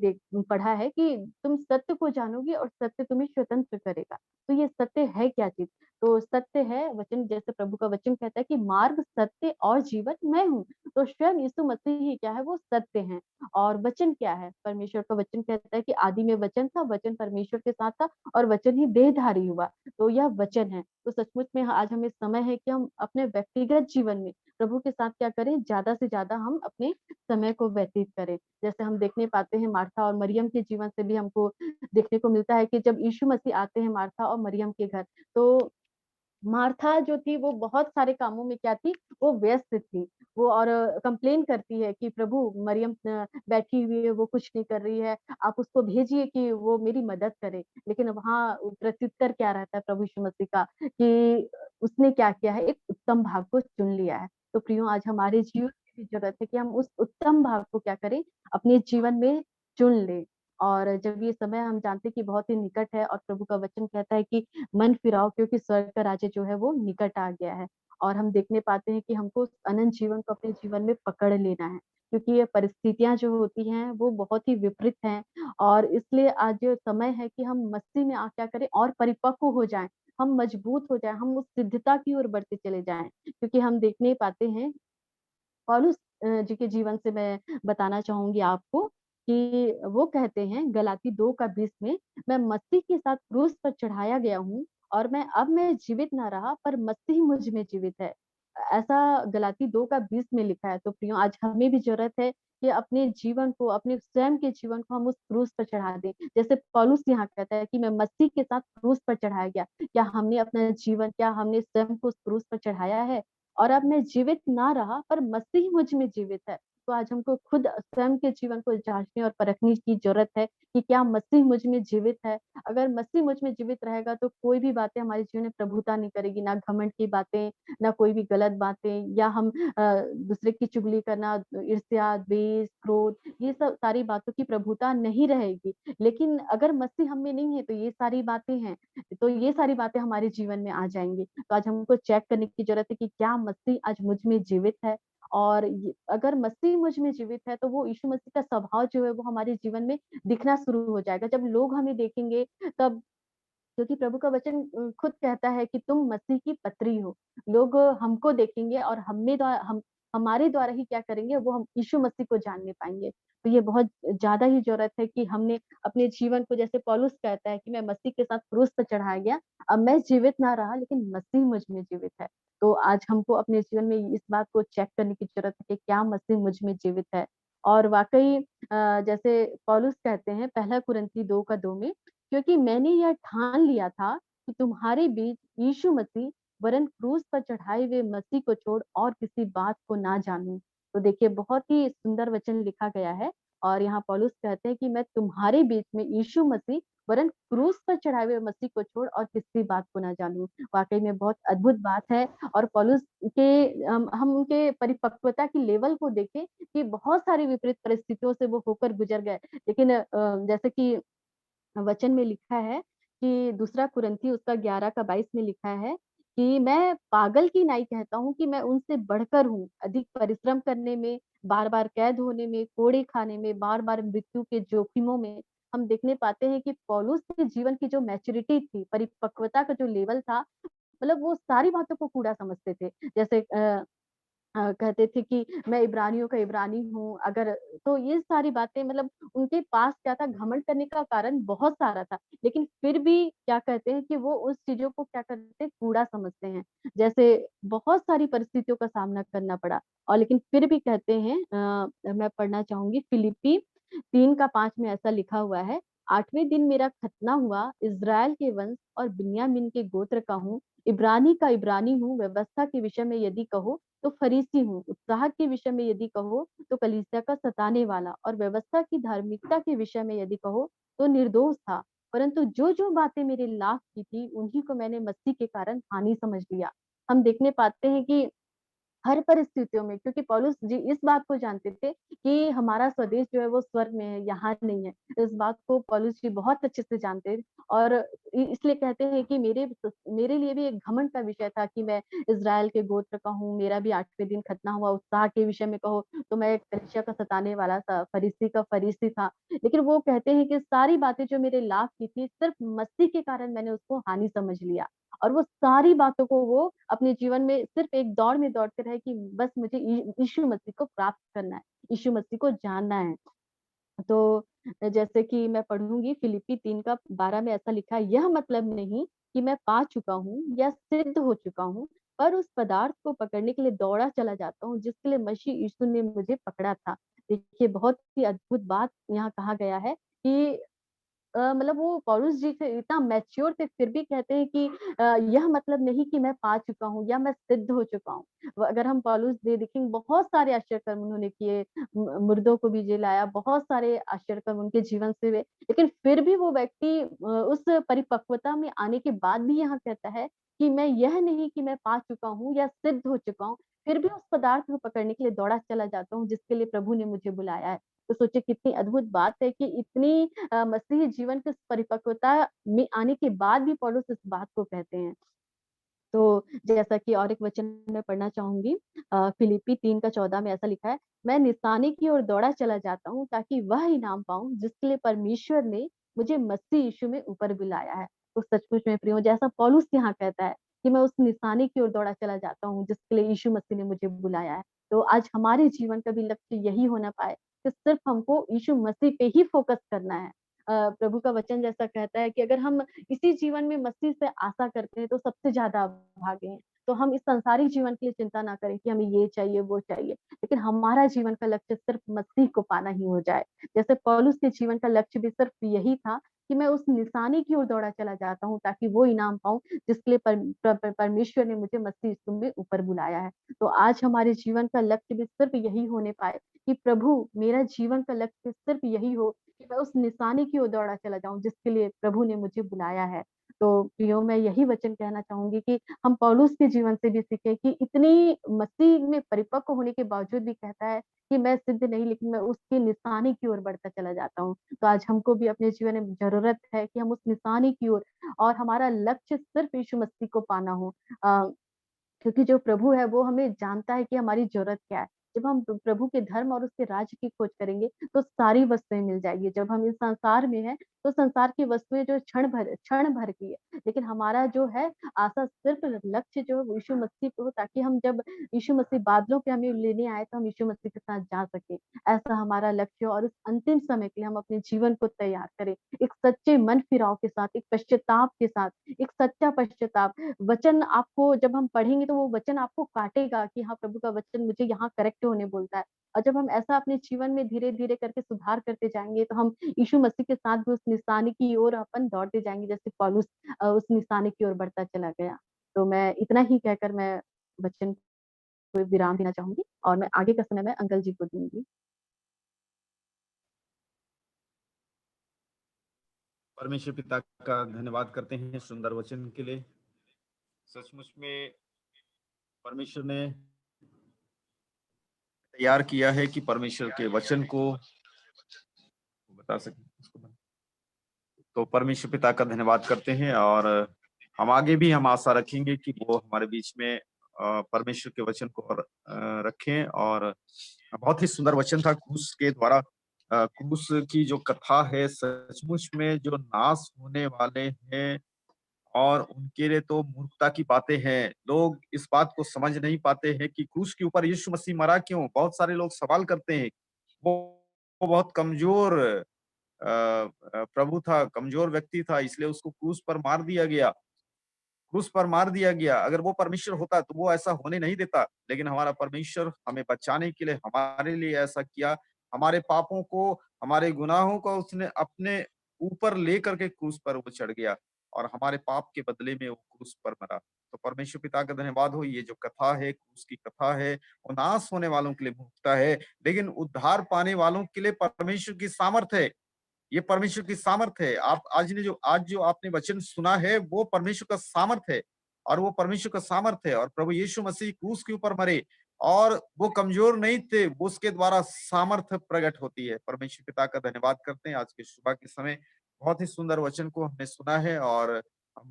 पढ़ा है कि तुम सत्य को जानोगे और सत्य तुम्हें स्वतंत्र करेगा। तो ये सत्य है क्या चीज़? तो सत्य है वचन, जैसे प्रभु का वचन कहता है कि मार्ग, सत्य और जीवन मैं हूँ। तो स्वयं यीशु मसीह ही क्या है, वो सत्य हैं। और वचन क्या है? परमेश्वर का वचन कहता है कि आदि में वचन था, वचन परमेश्वर के साथ था और वचन ही देहधारी हुआ। तो यह वचन है। तो सचमुच में आज हमें समय है कि हम अपने व्यक्तिगत जीवन में प्रभु के साथ क्या करें, ज़्यादा से ज़्यादा हम अपने समय को व्यतीत करें। जैसे हम देखने पाते हैं मार्था और मरियम के जीवन से भी हमको देखने को मिलता है कि जब यीशु मसीह आते हैं मार्था और मरियम के घर, तो मार्था जो थी वो बहुत सारे कामों में क्या थी, वो व्यस्त थी। वो और कंप्लेन करती है कि प्रभु मरियम बैठी हुई है, वो कुछ नहीं कर रही है, आप उसको भेजिए कि वो मेरी मदद करे। लेकिन वहाँ प्रत्युत्तर क्या रहता है प्रभु यीशु मसीह का कि उसने क्या किया है, एक उत्तम भाग को चुन लिया है। तो प्रियो आज हमारे जीवन में भी जरूरत है कि हम उस उत्तम भाग को क्या करें, अपने जीवन में चुन लें। और जब ये समय हम जानते हैं कि बहुत ही निकट है और प्रभु का वचन कहता है कि मन फिराओ क्योंकि स्वर्ग का राज्य जो है वो निकट आ गया है। और हम देखने पाते हैं कि हमको उस अनंत जीवन को अपने जीवन में पकड़ लेना है, क्योंकि ये परिस्थितियां जो होती हैं वो बहुत ही विपरीत हैं। और इसलिए आज जो समय है कि हम मसीह में क्या करें और परिपक्व हो जाएं, हम मजबूत हो जाएं, हम उस सिद्धता की ओर बढ़ते चले जाएं। क्योंकि हम देखने पाते हैं पौलुस जी के जीवन से मैं बताना चाहूंगी आपको कि वो कहते हैं गलाती 2:20 में, मैं मसीह के साथ क्रूस पर चढ़ाया गया हूँ और मैं जीवित ना रहा पर मसीह मुझ में जीवित है। ऐसा गलाती 2:20 में लिखा है। तो प्रियो आज हमें भी जरूरत है कि अपने जीवन को, अपने स्वयं के जीवन को हम उस क्रूस पर चढ़ा दें। जैसे पौलुस यहाँ कहता है कि मैं मसीह के साथ क्रूस पर चढ़ाया गया। क्या हमने अपना जीवन, क्या हमने स्वयं को उस क्रूस पर चढ़ाया है? और अब मैं जीवित ना रहा पर मसीह मुझ में जीवित है। तो आज हमको खुद स्वयं के जीवन को जांचने और परखने की जरूरत है कि क्या मसीह मुझ में जीवित है। अगर मसीह मुझ में जीवित रहेगा तो कोई भी बातें हमारे जीवन में प्रभुता नहीं करेगी, ना घमंड की बातें, ना कोई भी गलत बातें, या हम दूसरे की चुगली करना, ईर्ष्या, द्वेष, क्रोध, ये सब सारी बातों की प्रभुता नहीं रहेगी। लेकिन अगर मसीह हम में नहीं है तो ये सारी बातें हैं, तो ये सारी बातें हमारे जीवन में आ जाएंगी। तो आज हमको चेक करने की जरूरत है कि क्या मसीह आज मुझ में जीवित है। और अगर मसीह मुझ में जीवित है तो वो यीशु मसीह का स्वभाव जो है वो हमारे जीवन में दिखना शुरू हो जाएगा। जब लोग हमें देखेंगे तब, क्योंकि प्रभु का वचन खुद कहता है कि तुम मसीह की पत्री हो। लोग हमको देखेंगे और हमारे द्वारा ही क्या करेंगे, वो हम यीशु मसीह को जानने पाएंगे। तो ये बहुत ज्यादा ही जरूरत है कि हमने अपने जीवन को, जैसे पौलुस कहता है कि मैं मसीह के साथ क्रूस पर चढ़ाया गया, अब मैं जीवित ना रहा लेकिन मसीह मुझ में जीवित है। तो आज हमको अपने जीवन में इस बात को चेक करने की जरूरत है कि क्या मसीह मुझ में जीवित है। और वाकई जैसे पौलुस कहते हैं 1 कुरिन्थी 2:2 में, क्योंकि मैंने यह ठान लिया था कि तुम्हारे बीच यीशु मसीह वरन क्रूस पर चढ़ाए हुए मसीह को छोड़ और किसी बात को ना जानूं। तो देखिए बहुत ही सुंदर वचन लिखा गया है। और यहाँ पौलुस कहते हैं कि मैं तुम्हारे बीच में यीशु मसीह वरन क्रूस पर चढ़ाए हुए मसीह को छोड़ और किसी बात को ना जानूं। वाकई में बहुत अद्भुत बात है। और पौलुस के हम उनके परिपक्वता की लेवल को देखें कि बहुत सारी विपरीत परिस्थितियों से वो होकर गुजर गए। लेकिन जैसे कि वचन में लिखा है कि 2 कुरिन्थी उसका 11:22 में लिखा है कि मैं पागल की नाई कहता हूँ कि मैं उनसे बढ़कर हूँ, अधिक परिश्रम करने में, बार बार कैद होने में, कोड़े खाने में, बार बार मृत्यु के जोखिमों में। हम देखने पाते हैं कि पौलुस के जीवन की जो मैच्योरिटी थी, परिपक्वता का जो लेवल था, मतलब वो सारी बातों को कूड़ा समझते थे। जैसे कहते थे कि मैं इब्रानियों का इब्रानी हूँ। अगर तो ये सारी बातें, मतलब उनके पास क्या था, घमंड करने का कारण बहुत सारा था, लेकिन फिर भी क्या कहते हैं कि वो उस चीजों को क्या करते हैं, कूड़ा समझते हैं। जैसे बहुत सारी परिस्थितियों का सामना करना पड़ा और लेकिन फिर भी कहते हैं, मैं पढ़ना चाहूंगी फिलिप्पी 3:5 में ऐसा लिखा हुआ है, 8वें दिन मेरा खतना हुआ, इज़राइल के वंश और बिन्यामीन के गोत्र का हूँ, इब्रानी का इब्रानी हूँ, व्यवस्था के विषय में यदि कहो तो फरीसी हूँ, उत्साह के विषय में यदि कहो तो कलीसिया का सताने वाला, और व्यवस्था की धार्मिकता के विषय में यदि कहो तो निर्दोष था। परंतु जो जो बातें मेरे लाभ की थी उन्हीं को मैंने मसीह के कारण हानि समझ लिया। हम देखने पाते हैं कि हर परिस्थितियों में, क्योंकि पौलुस जी इस बात को जानते थे कि हमारा स्वदेश जो है वो स्वर्ग में है, यहाँ नहीं है। इस बात को पौलुस जी बहुत अच्छे से जानते थे और इसलिए कहते हैं कि मेरे लिए भी एक घमंड का विषय था कि मैं इज़राइल के गोत्र का हूँ, मेरा भी 8वें दिन खतना हुआ। उत्साह के विषय में कहो तो मैं कलीसिया का सताने वाला था, फरीसी का फरीसी था। लेकिन वो कहते हैं कि सारी बातें जो मेरे लाभ की थी, सिर्फ मसीह के कारण मैंने उसको हानि समझ लिया। और वो सारी बातों को वो अपने जीवन में सिर्फ एक दौड़ में दौड़ते रहे कि बस मुझे यीशु मसीह को प्राप्त करना है, यीशु मसीह को जानना है। तो जैसे कि मैं पढ़ूंगी फिलिप्पी 3:12 में ऐसा लिखा है, यह मतलब नहीं कि मैं पा चुका हूँ या सिद्ध हो चुका हूँ, पर उस पदार्थ को पकड़ने के लिए दौड़ा चला जाता हूँ जिसके लिए मसीह यीशु ने मुझे पकड़ा था। देखिए बहुत ही अद्भुत बात यहाँ कहा गया है कि मतलब वो पौलुस जी थे इतना मैच्योर थे, फिर भी कहते हैं कि यह मतलब नहीं कि मैं पा चुका हूँ या मैं सिद्ध हो चुका हूँ। अगर हम पौलुस दे देखेंगे, बहुत सारे आश्चर्य कर्म उन्होंने किए, मुर्दों को भी जी लाया, बहुत सारे आश्चर्य कर्म उनके जीवन से हुए, लेकिन फिर भी वो व्यक्ति उस परिपक्वता में आने के बाद भी यहाँ कहता है कि मैं यह नहीं कि मैं पा चुका हूँ या सिद्ध हो चुका हूँ, फिर भी उस पदार्थ को पकड़ने के लिए दौड़ा चला जाता हूँ जिसके लिए प्रभु ने मुझे बुलाया है। तो सोचिए कितनी अद्भुत बात है कि इतनी मसीही जीवन की परिपक्वता में आने के बाद भी पौलुस इस बात को कहते हैं। तो जैसा कि और एक वचन मैं पढ़ना चाहूंगी, फिलिप्पी 3:14 में ऐसा लिखा है, मैं निशाने की ओर दौड़ा चला जाता हूँ ताकि वह इनाम पाऊं जिसके लिए परमेश्वर ने मुझे मसीह यीशु में ऊपर बुलाया है। तो सचमुच में प्रियो, जैसा पौलुस यहाँ कहता है कि मैं उस निशाने की ओर दौड़ा चला जाता हूँ जिसके लिए यीशु मसीह ने मुझे बुलाया है। तो आज हमारे जीवन का भी लक्ष्य यही होना पाए कि सिर्फ हमको यीशु मसीह पे ही फोकस करना है। प्रभु का वचन जैसा कहता है कि अगर हम इसी जीवन में मसीह से आशा करते हैं तो सबसे ज्यादा भागे हैं। तो हम इस सांसारिक जीवन के लिए चिंता ना करें कि हमें ये चाहिए वो चाहिए, लेकिन हमारा जीवन का लक्ष्य सिर्फ मसीह को पाना ही हो जाए। जैसे पौलुस के जीवन का लक्ष्य भी सिर्फ यही था कि मैं उस निशानी की ओर दौड़ा चला जाता हूँ ताकि वो इनाम पाऊं जिसके लिए परमेश्वर ने मुझे मसीह यीशु में ऊपर बुलाया है। तो आज हमारे जीवन का लक्ष्य भी सिर्फ यही होने पाए कि प्रभु, मेरा जीवन का लक्ष्य सिर्फ यही हो कि मैं उस निशाने की ओर दौड़ा चला जाऊं जिसके लिए प्रभु ने मुझे बुलाया है। तो प्रियो, मैं यही वचन कहना चाहूंगी कि हम पौलुस के जीवन से भी सीखें कि इतनी मसीह में परिपक्व होने के बावजूद भी कहता है कि मैं सिद्ध नहीं, लेकिन मैं उसके निशाने की ओर बढ़ता चला जाता हूँ। तो आज हमको भी अपने जीवन में जरूरत है कि हम उस निशाने की ओर, और हमारा लक्ष्य सिर्फ यीशु मसीह को पाना हो। क्योंकि जो प्रभु है वो हमें जानता है कि हमारी जरूरत क्या है। जब हम प्रभु के धर्म और उसके राज्य की खोज करेंगे तो सारी वस्तुएं मिल जाएगी। जब हम इस संसार में हैं तो संसार की वस्तुएं जो क्षण भर की है, लेकिन हमारा जो है आशा सिर्फ लक्ष्य जो है वो यीशु मसीह पे हो, ताकि हम जब यीशु मसीह बादलों पे हमें लेने आए तो हम यीशु मसीह के साथ जा सके। ऐसा हमारा लक्ष्य, और इस अंतिम समय के लिए हम अपने जीवन को तैयार करें, एक सच्चे मन फिराव के साथ, एक पश्चाताप के साथ, एक सच्चा पश्चाताप। वचन आपको जब हम पढ़ेंगे तो वो वचन आपको काटेगा कि हाँ, प्रभु का वचन मुझे यहाँ करेक्ट होने बोलता है। और जब हम ऐसा अपने जीवन में धीरे धीरे करके सुधार करते जाएंगे तो हम यीशु मसीह के साथ भी उस निशाने की ओर अपन दौड़ते जाएंगे, जैसे पौलुस उस निशाने की ओर बढ़ता चला गया। तो मैं इतना ही कहकर मैं वचन को विराम देना चाहूंगी और मैं आगे का समय मैं अंकल जी को दूंगी। परमेश्वर पिता का धन्यवाद करते हैं सुंदर वचन के लिए। सचमुच में परमेश्वर ने तैयार किया है कि परमेश्वर के वचन को बता सके। तो परमेश्वर पिता का धन्यवाद करते हैं, और हम आगे भी हम आशा रखेंगे कि वो हमारे बीच में परमेश्वर के वचन को रखें। और बहुत ही सुंदर वचन था क्रूस के द्वारा। क्रूस की जो कथा है, सचमुच में जो नाश होने वाले हैं और उनके लिए तो मूर्खता की बातें हैं। लोग इस बात को समझ नहीं पाते हैं कि क्रूस के ऊपर यीशु मसीह मरा क्यों। बहुत सारे लोग सवाल करते हैं। वो बहुत कमजोर प्रभु था, कमजोर व्यक्ति था, इसलिए उसको क्रूस पर मार दिया गया। क्रूस पर मार दिया गया। अगर वो परमेश्वर होता तो वो ऐसा होने नहीं देता, लेकिन हमारा परमेश्वर हमें बचाने के लिए हमारे लिए ऐसा किया। हमारे पापों को, हमारे गुनाहों को उसने अपने ऊपर लेकर के क्रूस पर वो चढ़ गया, और हमारे पाप के बदले में वो क्रूस पर मरा। तो परमेश्वर पिता का धन्यवाद हो। ये जो कथा है, क्रूस की कथा है, वो नाश होने वालों के लिए मूर्खता है, लेकिन उद्धार पाने वालों के लिए परमेश्वर की सामर्थ है। ये परमेश्वर की सामर्थ है। आप आज जो आपने वचन सुना है वो परमेश्वर का सामर्थ है, और वो परमेश्वर का सामर्थ है। और प्रभु यीशु मसीह क्रूस के ऊपर मरे, और वो कमजोर नहीं थे, वो उसके द्वारा सामर्थ प्रकट होती है। परमेश्वर पिता का धन्यवाद करते हैं। आज के सुबह के समय बहुत ही सुंदर वचन को हमने सुना है, और हम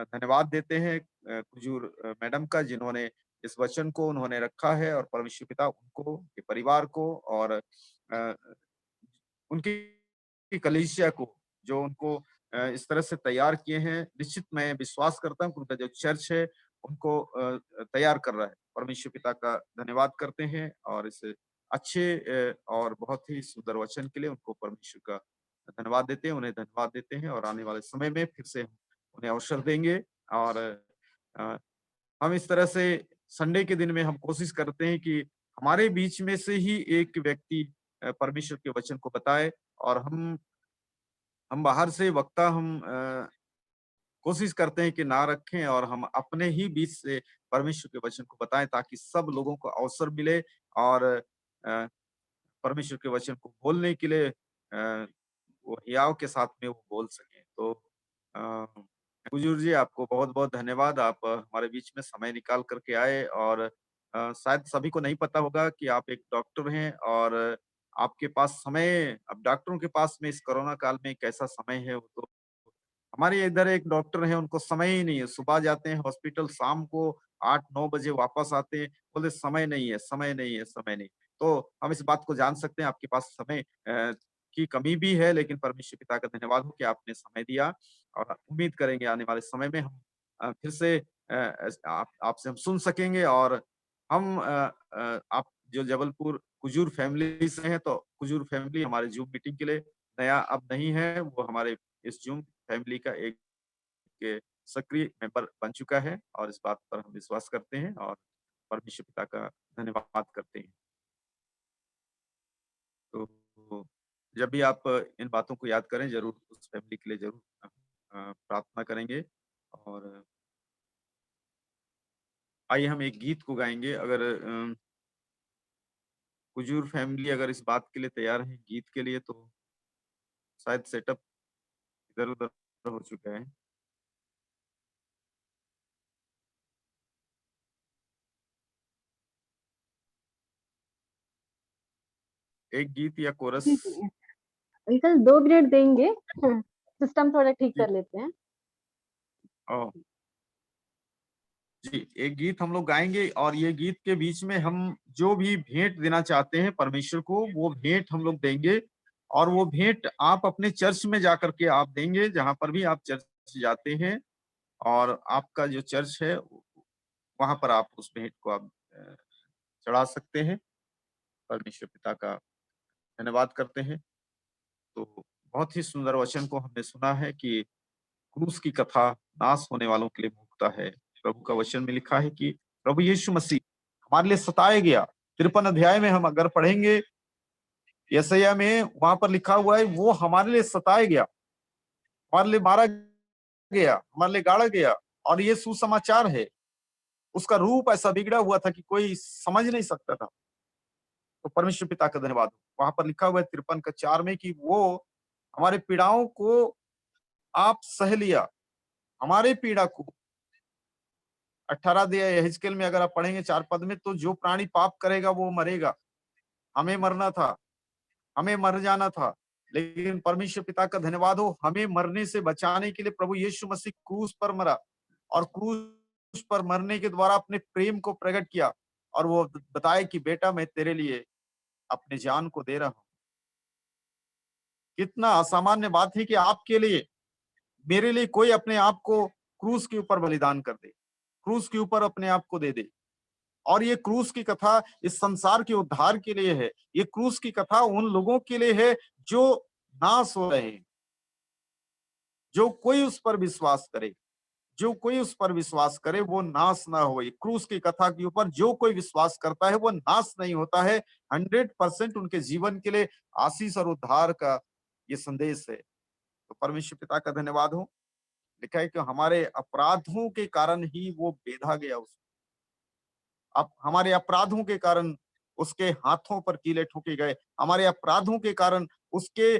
धन्यवाद देते हैं कुजूर मैडम का, जिन्होंने इस वचन को उन्होंने रखा है। और परमेश्वर पिता उनको, के परिवार को, और उनकी की कलीसिया को, जो उनको इस तरह से तैयार किए हैं, निश्चित मैं विश्वास करता हूँ कि उनका जो चर्च है उनको तैयार कर रहा है। परमेश्वर पिता का धन्यवाद करते हैं, और इस अच्छे और बहुत ही सुंदर वचन के लिए उनको परमेश्वर का धन्यवाद देते हैं, उन्हें धन्यवाद देते हैं। और आने वाले समय में फिर से उन्हें अवसर देंगे। और अ, हम इस तरह से संडे के दिन में हम कोशिश करते हैं कि हमारे बीच में से ही एक व्यक्ति परमेश्वर के वचन को बताए, और हम बाहर से वक्ता हम कोशिश करते हैं कि ना रखें और हम अपने ही बीच से परमेश्वर के वचन को बताएं ताकि सब लोगों को अवसर मिले और परमेश्वर के वचन को बोलने के लिए वो हियाव के साथ में वो बोल सकें। तो हुजूर जी, आपको बहुत-बहुत धन्यवाद। आप हमारे बीच में समय निकाल कर के आए और शायद सभी को नहीं पता होगा कि आप एक डॉक्टर हैं और आपके पास समय, अब डॉक्टरों के पास में इस कोरोना काल में कैसा समय है वो तो हमारे इधर एक डॉक्टर हैं, उनको समय ही नहीं है। सुबह जाते हैं हॉस्पिटल, शाम को 8-9 बजे वापस आते हैं, बोले समय नहीं है, समय नहीं है, समय नहीं। तो हम इस बात को जान सकते हैं आपके पास समय की कमी भी है, लेकिन परमेश्वर पिता का धन्यवाद हो कि आपने समय दिया और उम्मीद करेंगे आने वाले समय में हम फिर से आप आपसे हम सुन सकेंगे और हम आप जो जबलपुर कुजूर फैमिली से हैं, तो कुजूर फैमिली हमारे ज़ूम मीटिंग के लिए नया अब नहीं है, वो हमारे इस ज़ूम फैमिली का एक सक्रिय मेंबर बन चुका है और इस बात पर हम विश्वास करते हैं और परमेश्वर पिता का धन्यवाद करते हैं। तो जब भी आप इन बातों को याद करें, ज़रूर उस फैमिली के लिए ज़रूर प्रार्थना करेंगे और आइए हम एक गीत को गाएँगे। अगर हुजूर फैमिली अगर इस बात के लिए तैयार है गीत के लिए, तो शायद सेटअप इधर-उधर हो चुका है। एक गीत या कोरस। जी, जी। अंकल 2 मिनट देंगे? सिस्टम थोड़ा ठीक जी। कर लेते हैं। ओह! जी, एक गीत हम लोग गाएँगे और ये गीत के बीच में हम जो भी भेंट देना चाहते हैं परमेश्वर को, वो भेंट हम लोग देंगे और वो भेंट आप अपने चर्च में जाकर के आप देंगे, जहाँ पर भी आप चर्च जाते हैं और आपका जो चर्च है, वहाँ पर आप उस भेंट को आप चढ़ा सकते हैं। परमेश्वर पिता का धन्यवाद करते हैं। तो बहुत ही सुंदर वचन को हमने सुना है कि क्रूस की कथा नाश होने वालों के लिए मुक्ता है। प्रभु का वचन में लिखा है कि प्रभु यीशु मसीह हमारे लिए सताया गया। 53 अध्याय में हम अगर पढ़ेंगे यशायाह में, वहां पर लिखा हुआ है वो हमारे लिए सताया गया, हमारे लिए मारा गया, हमारे लिए गाड़ा गया और ये सुसमाचार है। उसका रूप ऐसा बिगड़ा हुआ था कि कोई समझ नहीं सकता था। तो परमेश्वर पिता का धन्यवाद हो। वहां पर लिखा हुआ है 53 का 4 में कि वो हमारे पीड़ाओं को आप सह लिया, हमारे पीड़ा को। 18 अध्याय यहेजकेल में अगर आप पढ़ेंगे 4 पद में, तो जो प्राणी पाप करेगा वो मरेगा। हमें मरना था, हमें मर जाना था, लेकिन परमेश्वर पिता का धन्यवाद हो, हमें मरने से बचाने के लिए प्रभु यीशु मसीह क्रूस पर मरा और क्रूस पर मरने के द्वारा अपने प्रेम को प्रकट किया और वो बताए कि बेटा मैं तेरे लिए अपने जान को दे रहा हूँ। कितना असामान्य बात है कि आपके लिए, मेरे लिए कोई अपने आप को क्रूस के ऊपर बलिदान कर दे, क्रूस के ऊपर अपने आप को दे दे। और ये क्रूस की कथा इस संसार के उद्धार के लिए है। ये क्रूस की कथा उन लोगों के लिए है जो नाश हो रहे हैं। जो कोई उस पर विश्वास करे, जो कोई उस पर विश्वास करे वो नाश ना हो। क्रूस की कथा के ऊपर जो कोई विश्वास करता है वो नाश नहीं होता है। 100% उनके जीवन के लिए आशीष और उद्धार का ये संदेश है। तो परमेश्वर पिता का धन्यवाद हो। लिखा है कि हमारे अपराधों के कारण ही वो बेधा गया। अब हमारे अपराधों के कारण उसके हाथों पर कीले ठोके गए, हमारे अपराधों के कारण उसके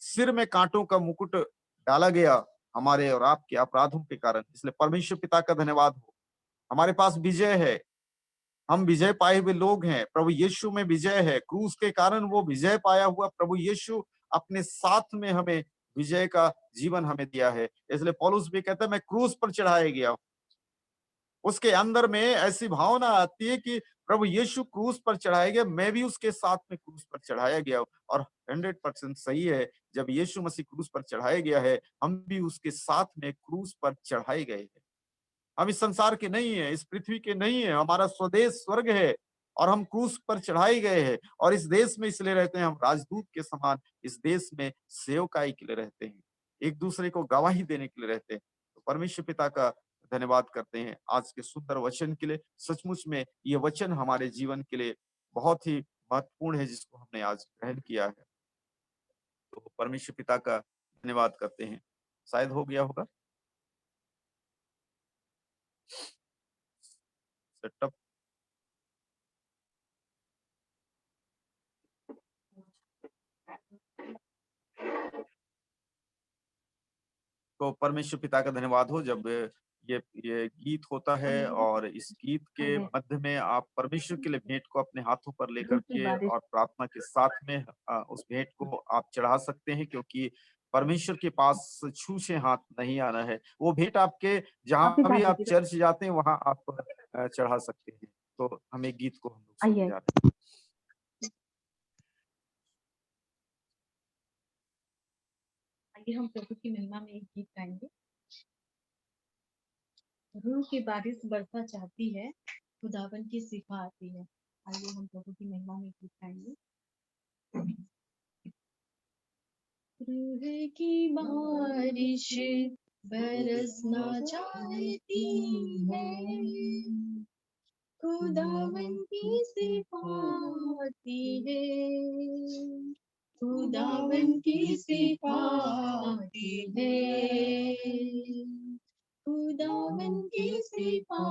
सिर में कांटों का मुकुट डाला गया, हमारे और आपके अपराधों के कारण। इसलिए परमेश्वर पिता का धन्यवाद हो। हमारे पास विजय है, हम विजय पाए हुए लोग हैं। प्रभु यीशु में विजय है। क्रूस के कारण वो विजय पाया हुआ प्रभु यीशु अपने साथ में हमें विजय का जीवन हमें दिया है। इसलिए पौलुस भी कहता है मैं क्रूस पर चढ़ाया गया। उसके अंदर में ऐसी भावना आती है कि प्रभु यीशु क्रूस पर चढ़ाया गया, मैं भी उसके साथ में क्रूस पर चढ़ाया गया हूं। और 100% सही है, जब यीशु मसीह क्रूस पर चढ़ाया गया है, हम भी उसके साथ में क्रूस पर चढ़ाए गए हैं। हम इस संसार के नहीं है, इस पृथ्वी के नहीं है, हमारा स्वदेश स्वर्ग है और हम क्रूस पर चढ़ाए गए हैं और इस देश में इसलिए रहते हैं, हम राजदूत के समान इस देश में सेवकाई के लिए रहते हैं, एक दूसरे को गवाही देने के लिए रहते हैं। तो परमेश्वर पिता का धन्यवाद करते हैं आज के सुंदर वचन के लिए। सचमुच में ये वचन हमारे जीवन के लिए बहुत ही महत्वपूर्ण है, जिसको हमने आज ग्रहण किया है। तो परमेश्वर पिता का धन्यवाद करते हैं। शायद हो गया होगा सेटअप। तो परमेश्वर पिता का धन्यवाद हो जब ये गीत होता है और इस गीत के मध्य में आप परमेश्वर के लिए भेंट को अपने हाथों पर लेकर के और प्रार्थना के साथ में उस भेंट को आप चढ़ा सकते हैं, क्योंकि परमेश्वर के पास छूछे हाथ नहीं आना है। वो भेंट आपके जहां भी आप चर्च जाते हैं वहां आप चढ़ा सकते हैं। तो हम एक गीत को हम लोग सुनने जा रहे हैं। आइए हम प्रभु की महिमा में एक गीत गाएंगे। रूह की बारिश बरसा चाहती है, खुदावन की शिफा आती है। आइए हम प्रभु की महिमा में एक गीत गाएंगे। रूह की बारिश बरसना चाहती है, खुदावन की शिफा आती है, खुदावन की शिफा आती है, खुदावन की शिफा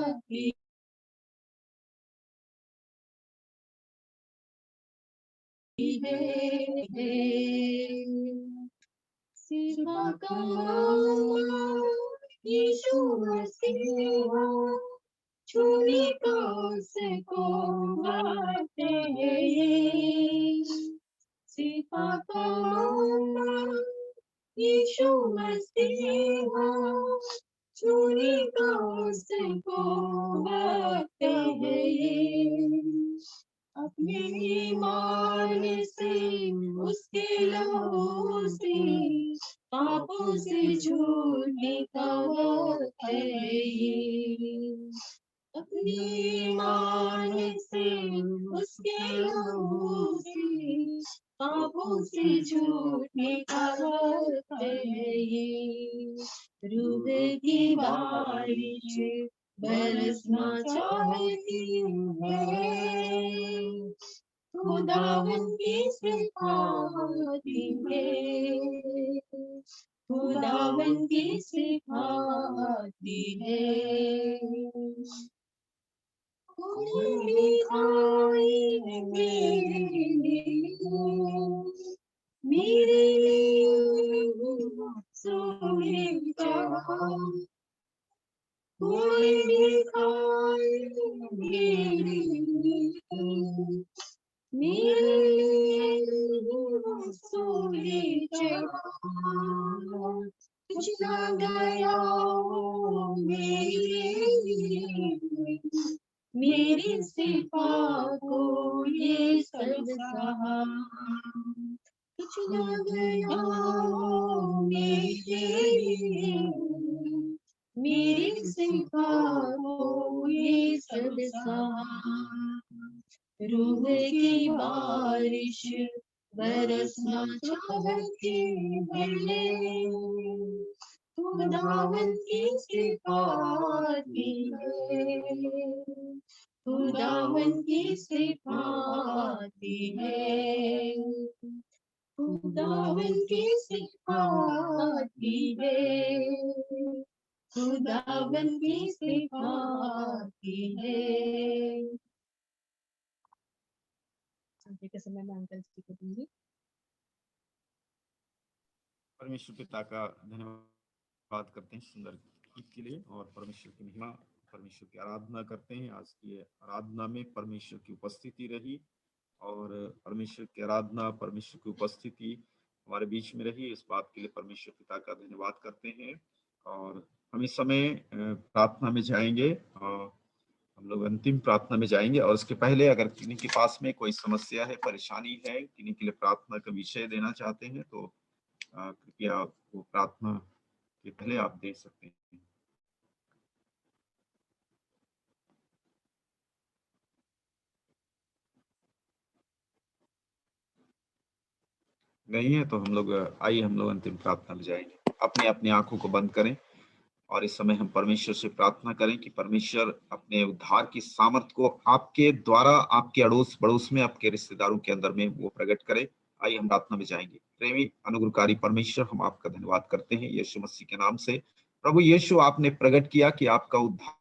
आती है। शिफा का यीशु मसीह छूने का उसको आते हैं। शिफा का यीशु मसीह छूने का उसको आते हैं। अपने ईमान से उसके लहू से पापों से झूठने का वक्त है ये। अपने ईमान से उसके लहू से पापों से झूठने का वक्त है ये। रूह की बारिश बरसना चाहती है, खुदावन की शिफा आती है, खुदावन की शिफा आती है। कोई आए मेरे लिए सोएगा, कोई दिखाए मेरे सोएगा। कुछ ना गया मेरी शिफा को ये सब सहा। कुछ ना गया मेरी शिफा को ये सब सहा। रूह की बारिश बरसना चाहती है, खुदावन की शिफा आती है, खुदावन की शिफा आती है, खुदावन की शिफा आती है, खुदावन की शिफा आती है। संध्या के समय में अंकल जी को दूंगी। परमेश्वर पिता का धन्यवाद करते हैं सुंदर गीत के लिए और परमेश्वर की महिमा, परमेश्वर की आराधना करते हैं। आज की आराधना में परमेश्वर की उपस्थिति रही और परमेश्वर की आराधना, परमेश्वर की उपस्थिति हमारे बीच में रही। इस बात के लिए परमेश्वर पिता का धन्यवाद करते हैं। और हम इस समय प्रार्थना में जाएंगे और हम लोग अंतिम प्रार्थना में जाएंगे। और उसके पहले अगर किन्हीं के पास में कोई समस्या है, परेशानी है, किन्हीं के लिए प्रार्थना का विषय देना चाहते हैं तो कृपया वो प्रार्थना के पहले आप दे सकते हैं। नहीं है तो हम लोग आइए हम लोग अंतिम प्रार्थना में जाएंगे। अपने अपनी आंखों को बंद करें और इस समय हम परमेश्वर से प्रार्थना करें कि परमेश्वर अपने उद्धार की सामर्थ को आपके द्वारा आपके अड़ोस पड़ोस में, आपके रिश्तेदारों के अंदर में वो प्रकट करे। आइए हम प्रार्थना में जाएंगे। प्रेमी अनुग्रहकारी परमेश्वर, हम आपका धन्यवाद करते हैं यीशु मसीह के नाम से। प्रभु यीशु, आपने प्रकट किया कि आपका उद्धार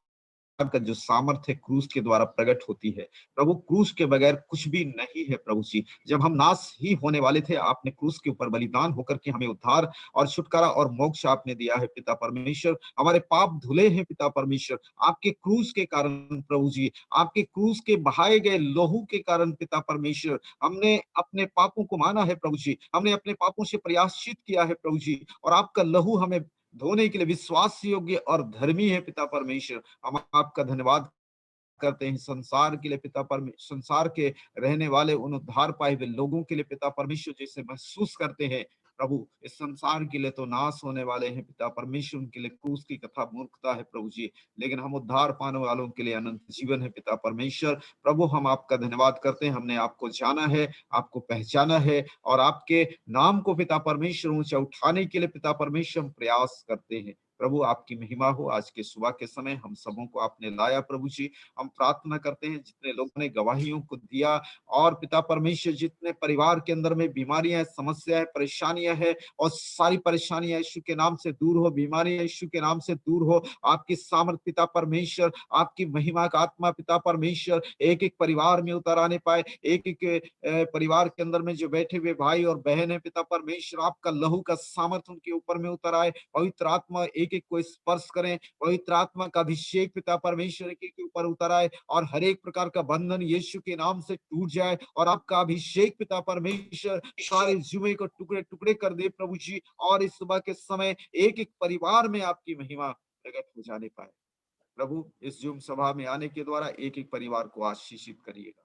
का जो सामर्थ्य क्रूस के द्वारा प्रकट होती है। प्रभु, क्रूस के बगैर कुछ भी नहीं है प्रभु जी। जब हम नाश ही होने वाले थे, आपने क्रूस के ऊपर बलिदान होकर के हमें उद्धार और छुटकारा और मोक्ष आपने दिया है पिता परमेश्वर। हमारे पाप धुले हैं पिता परमेश्वर आपके क्रूस के कारण प्रभु जी। आपके क्रूस के बहाए गए लहू के कारण पिता परमेश्वर, हमने अपने पापों को माना है प्रभु जी। हमने अपने पापों से प्रायश्चित किया है प्रभु जी, और आपका लहू हमें धोने के लिए विश्वास योग्य और धर्मी है पिता परमेश्वर। हम आपका धन्यवाद करते हैं संसार के लिए पिता परमेश्वर, संसार के रहने वाले उन उद्धार पाए हुए लोगों के लिए पिता परमेश्वर, जैसे महसूस करते हैं प्रभु इस संसार के लिए तो नाश होने वाले हैं पिता परमेश्वर, उनके लिए क्रूस की कथा मूर्खता है प्रभु जी, लेकिन हम उद्धार पाने वालों के लिए अनंत जीवन है पिता परमेश्वर। प्रभु, हम आपका धन्यवाद करते हैं, हमने आपको जाना है, आपको पहचाना है, और आपके नाम को पिता परमेश्वर ऊंचा उठाने के लिए पिता परमेश्वर हम प्रयास करते हैं। प्रभु, आपकी महिमा हो। आज के सुबह के समय हम सबों को आपने लाया प्रभु जी। हम प्रार्थना करते हैं जितने लोगों ने गवाहियों को दिया, और पिता परमेश्वर जितने परिवार के अंदर में बीमारियां, समस्याएं, परेशानियां है, और सारी परेशानियां यीशु के नाम से दूर हो, बीमारियां यीशु के नाम से दूर हो। आपकी सामर्थ पिता परमेश्वर, आपकी महिमा का आत्मा पिता परमेश्वर एक एक परिवार में उतर आने पाए। एक एक परिवार के अंदर में जो बैठे हुए भाई और बहन है पिता परमेश्वर, आपका लहू का सामर्थ उनके ऊपर में उतर आए। पवित्र आत्मा एक एक को स्पर्श करें, पवित्र आत्मा का अभिषेक पिता परमेश्वर एक एक के ऊपर उतर आए, और हर एक प्रकार का बंधन यीशु के नाम से टूट जाए, और आपका अभिषेक पिता परमेश्वर सारे जुए को टुकड़े टुकड़े कर दे प्रभु जी। और इस सुबह के समय एक एक परिवार में आपकी महिमा प्रकट हो जाने पाए। प्रभु, इस जूम सभा में आने के द्वारा एक एक परिवार को आशीषित करिएगा।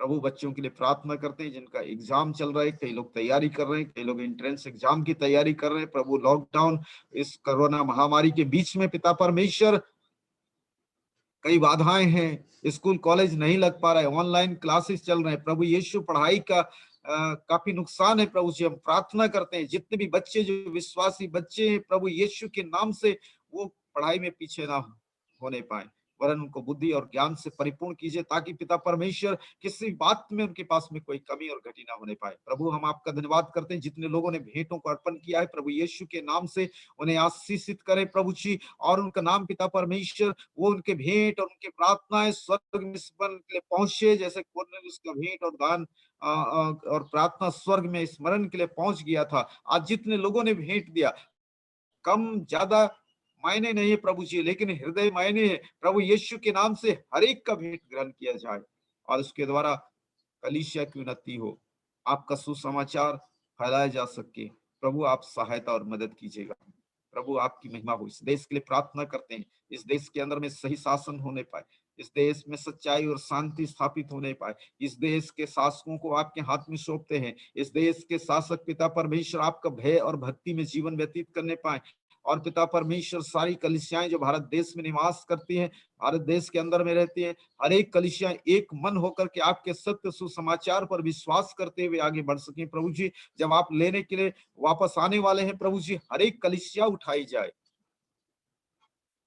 प्रभु, बच्चों के लिए प्रार्थना करते हैं जिनका एग्जाम चल रहा है, कई लोग तैयारी कर रहे हैं, कई लोग एंट्रेंस एग्जाम की तैयारी कर रहे हैं। प्रभु, लॉकडाउन इस कोरोना महामारी के बीच में पिता परमेश्वर कई बाधाएं हैं, स्कूल कॉलेज नहीं लग पा रहा है, ऑनलाइन क्लासेस चल रहे हैं। प्रभु यीशु, पढ़ाई का काफी नुकसान है प्रभु जी। हम प्रार्थना करते हैं जितने भी बच्चे जो विश्वासी बच्चे हैं प्रभु यीशु के नाम से, वो पढ़ाई में पीछे ना होने पाए, वरन उनको बुद्धि और ज्ञान से परिपूर्ण कीजिए, ताकि पिता परमेश्वर किसी बात में उनके पास में कोई कमी और घटी ना होने पाए। प्रभु, हम आपका धन्यवाद करते हैं जितने लोगों ने भेंटों को अर्पण किया है प्रभु यीशु के नाम से, उन्हें आशीषित करें प्रभु जी। और उनका नाम पिता परमेश्वर, वो उनके भेंट और उनके प्रार्थनाएं स्वर्ग में स्मरण के लिए पहुंचे, जैसे कुरनेलियुस का भेंट और दान और प्रार्थना स्वर्ग में स्मरण के लिए पहुंच गया था। आज जितने लोगों ने भेंट दिया, कम ज्यादा मायने नहीं है प्रभु जी, लेकिन हृदय मायने है। प्रभु यीशु के नाम से हर एक का भेंट ग्रहण किया जाए, और उसके द्वारा कलीसिया की उन्नति हो, आपका सुसमाचार फैलाया जा सके। प्रभु, आप सहायता और मदद कीजिएगा। प्रभु, आपकी महिमा हो। इस देश के लिए प्रार्थना करते हैं, इस देश के अंदर में सही शासन होने पाए, इस देश में सच्चाई और शांति स्थापित होने पाए। इस देश के शासकों को आपके हाथ में सौंपते हैं। इस देश के शासक पिता परमेश्वर आपका भय और भक्ति में जीवन व्यतीत करने पाए। और पिता परमेश्वर, सारी कलीसियाएं जो भारत देश में निवास करती हैं, भारत देश के अंदर में रहती है, हर एक कलीसिया एक मन होकर के आपके सत्य सुसमाचार पर विश्वास करते हुए आगे बढ़ सके प्रभु जी। जब आप लेने के लिए वापस आने वाले हैं प्रभु जी, हर एक कलीसिया उठाई जाए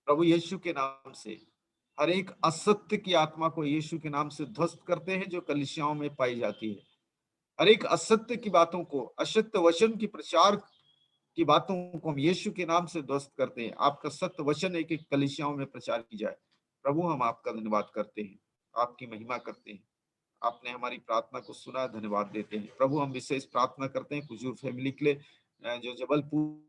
प्रभु यीशु के नाम से। हर एक असत्य की आत्मा को यीशु के नाम से ध्वस्त करते हैं जो कलीसियाओं में पाई जाती है। हर एक असत्य की बातों को, असत्य वचन की प्रचार की बातों को हम यीशु के नाम से ध्वस्त करते हैं। आपका सत्य वचन एक एक कलीसियाओं में प्रचार की जाए। प्रभु, हम आपका धन्यवाद करते हैं, आपकी महिमा करते हैं। आपने हमारी प्रार्थना को सुना, धन्यवाद देते हैं। प्रभु, हम विशेष प्रार्थना करते हैं कुजूर फैमिली के लिए जो जबलपुर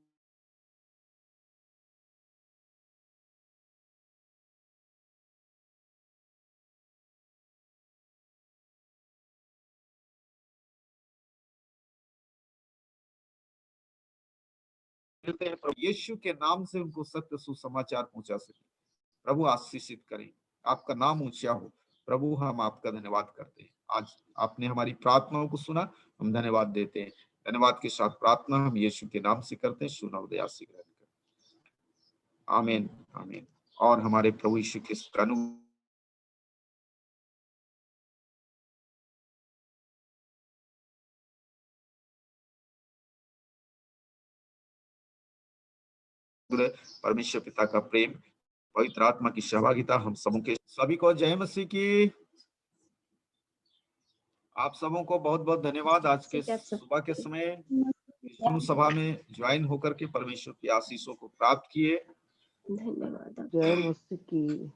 मिलते हैं, प्रभु यीशु के नाम से उनको सत्य सुसमाचार पहुंचा सके। प्रभु, आशीषित करें, आपका नाम ऊंचा हो। प्रभु, हम आपका धन्यवाद करते हैं। आज आपने हमारी प्रार्थनाओं को सुना, हम धन्यवाद देते हैं। धन्यवाद के साथ प्रार्थना हम यीशु के नाम से करते हैं, सुना उदया से ग्रहण करें। आमीन, आमीन। और हमारे प्रभु यीशु क्रिस्त का अनुग्रह, परमेश्वर पिता का प्रेम, पवित्र आत्मा की सहभागिता हम सबों के सभी को जय मसीह की। आप सबों को बहुत बहुत धन्यवाद। आज के सुबह के समय हम सभा में ज्वाइन होकर के परमेश्वर की आशीषों को प्राप्त किए। धन्यवाद। जय मसीह की।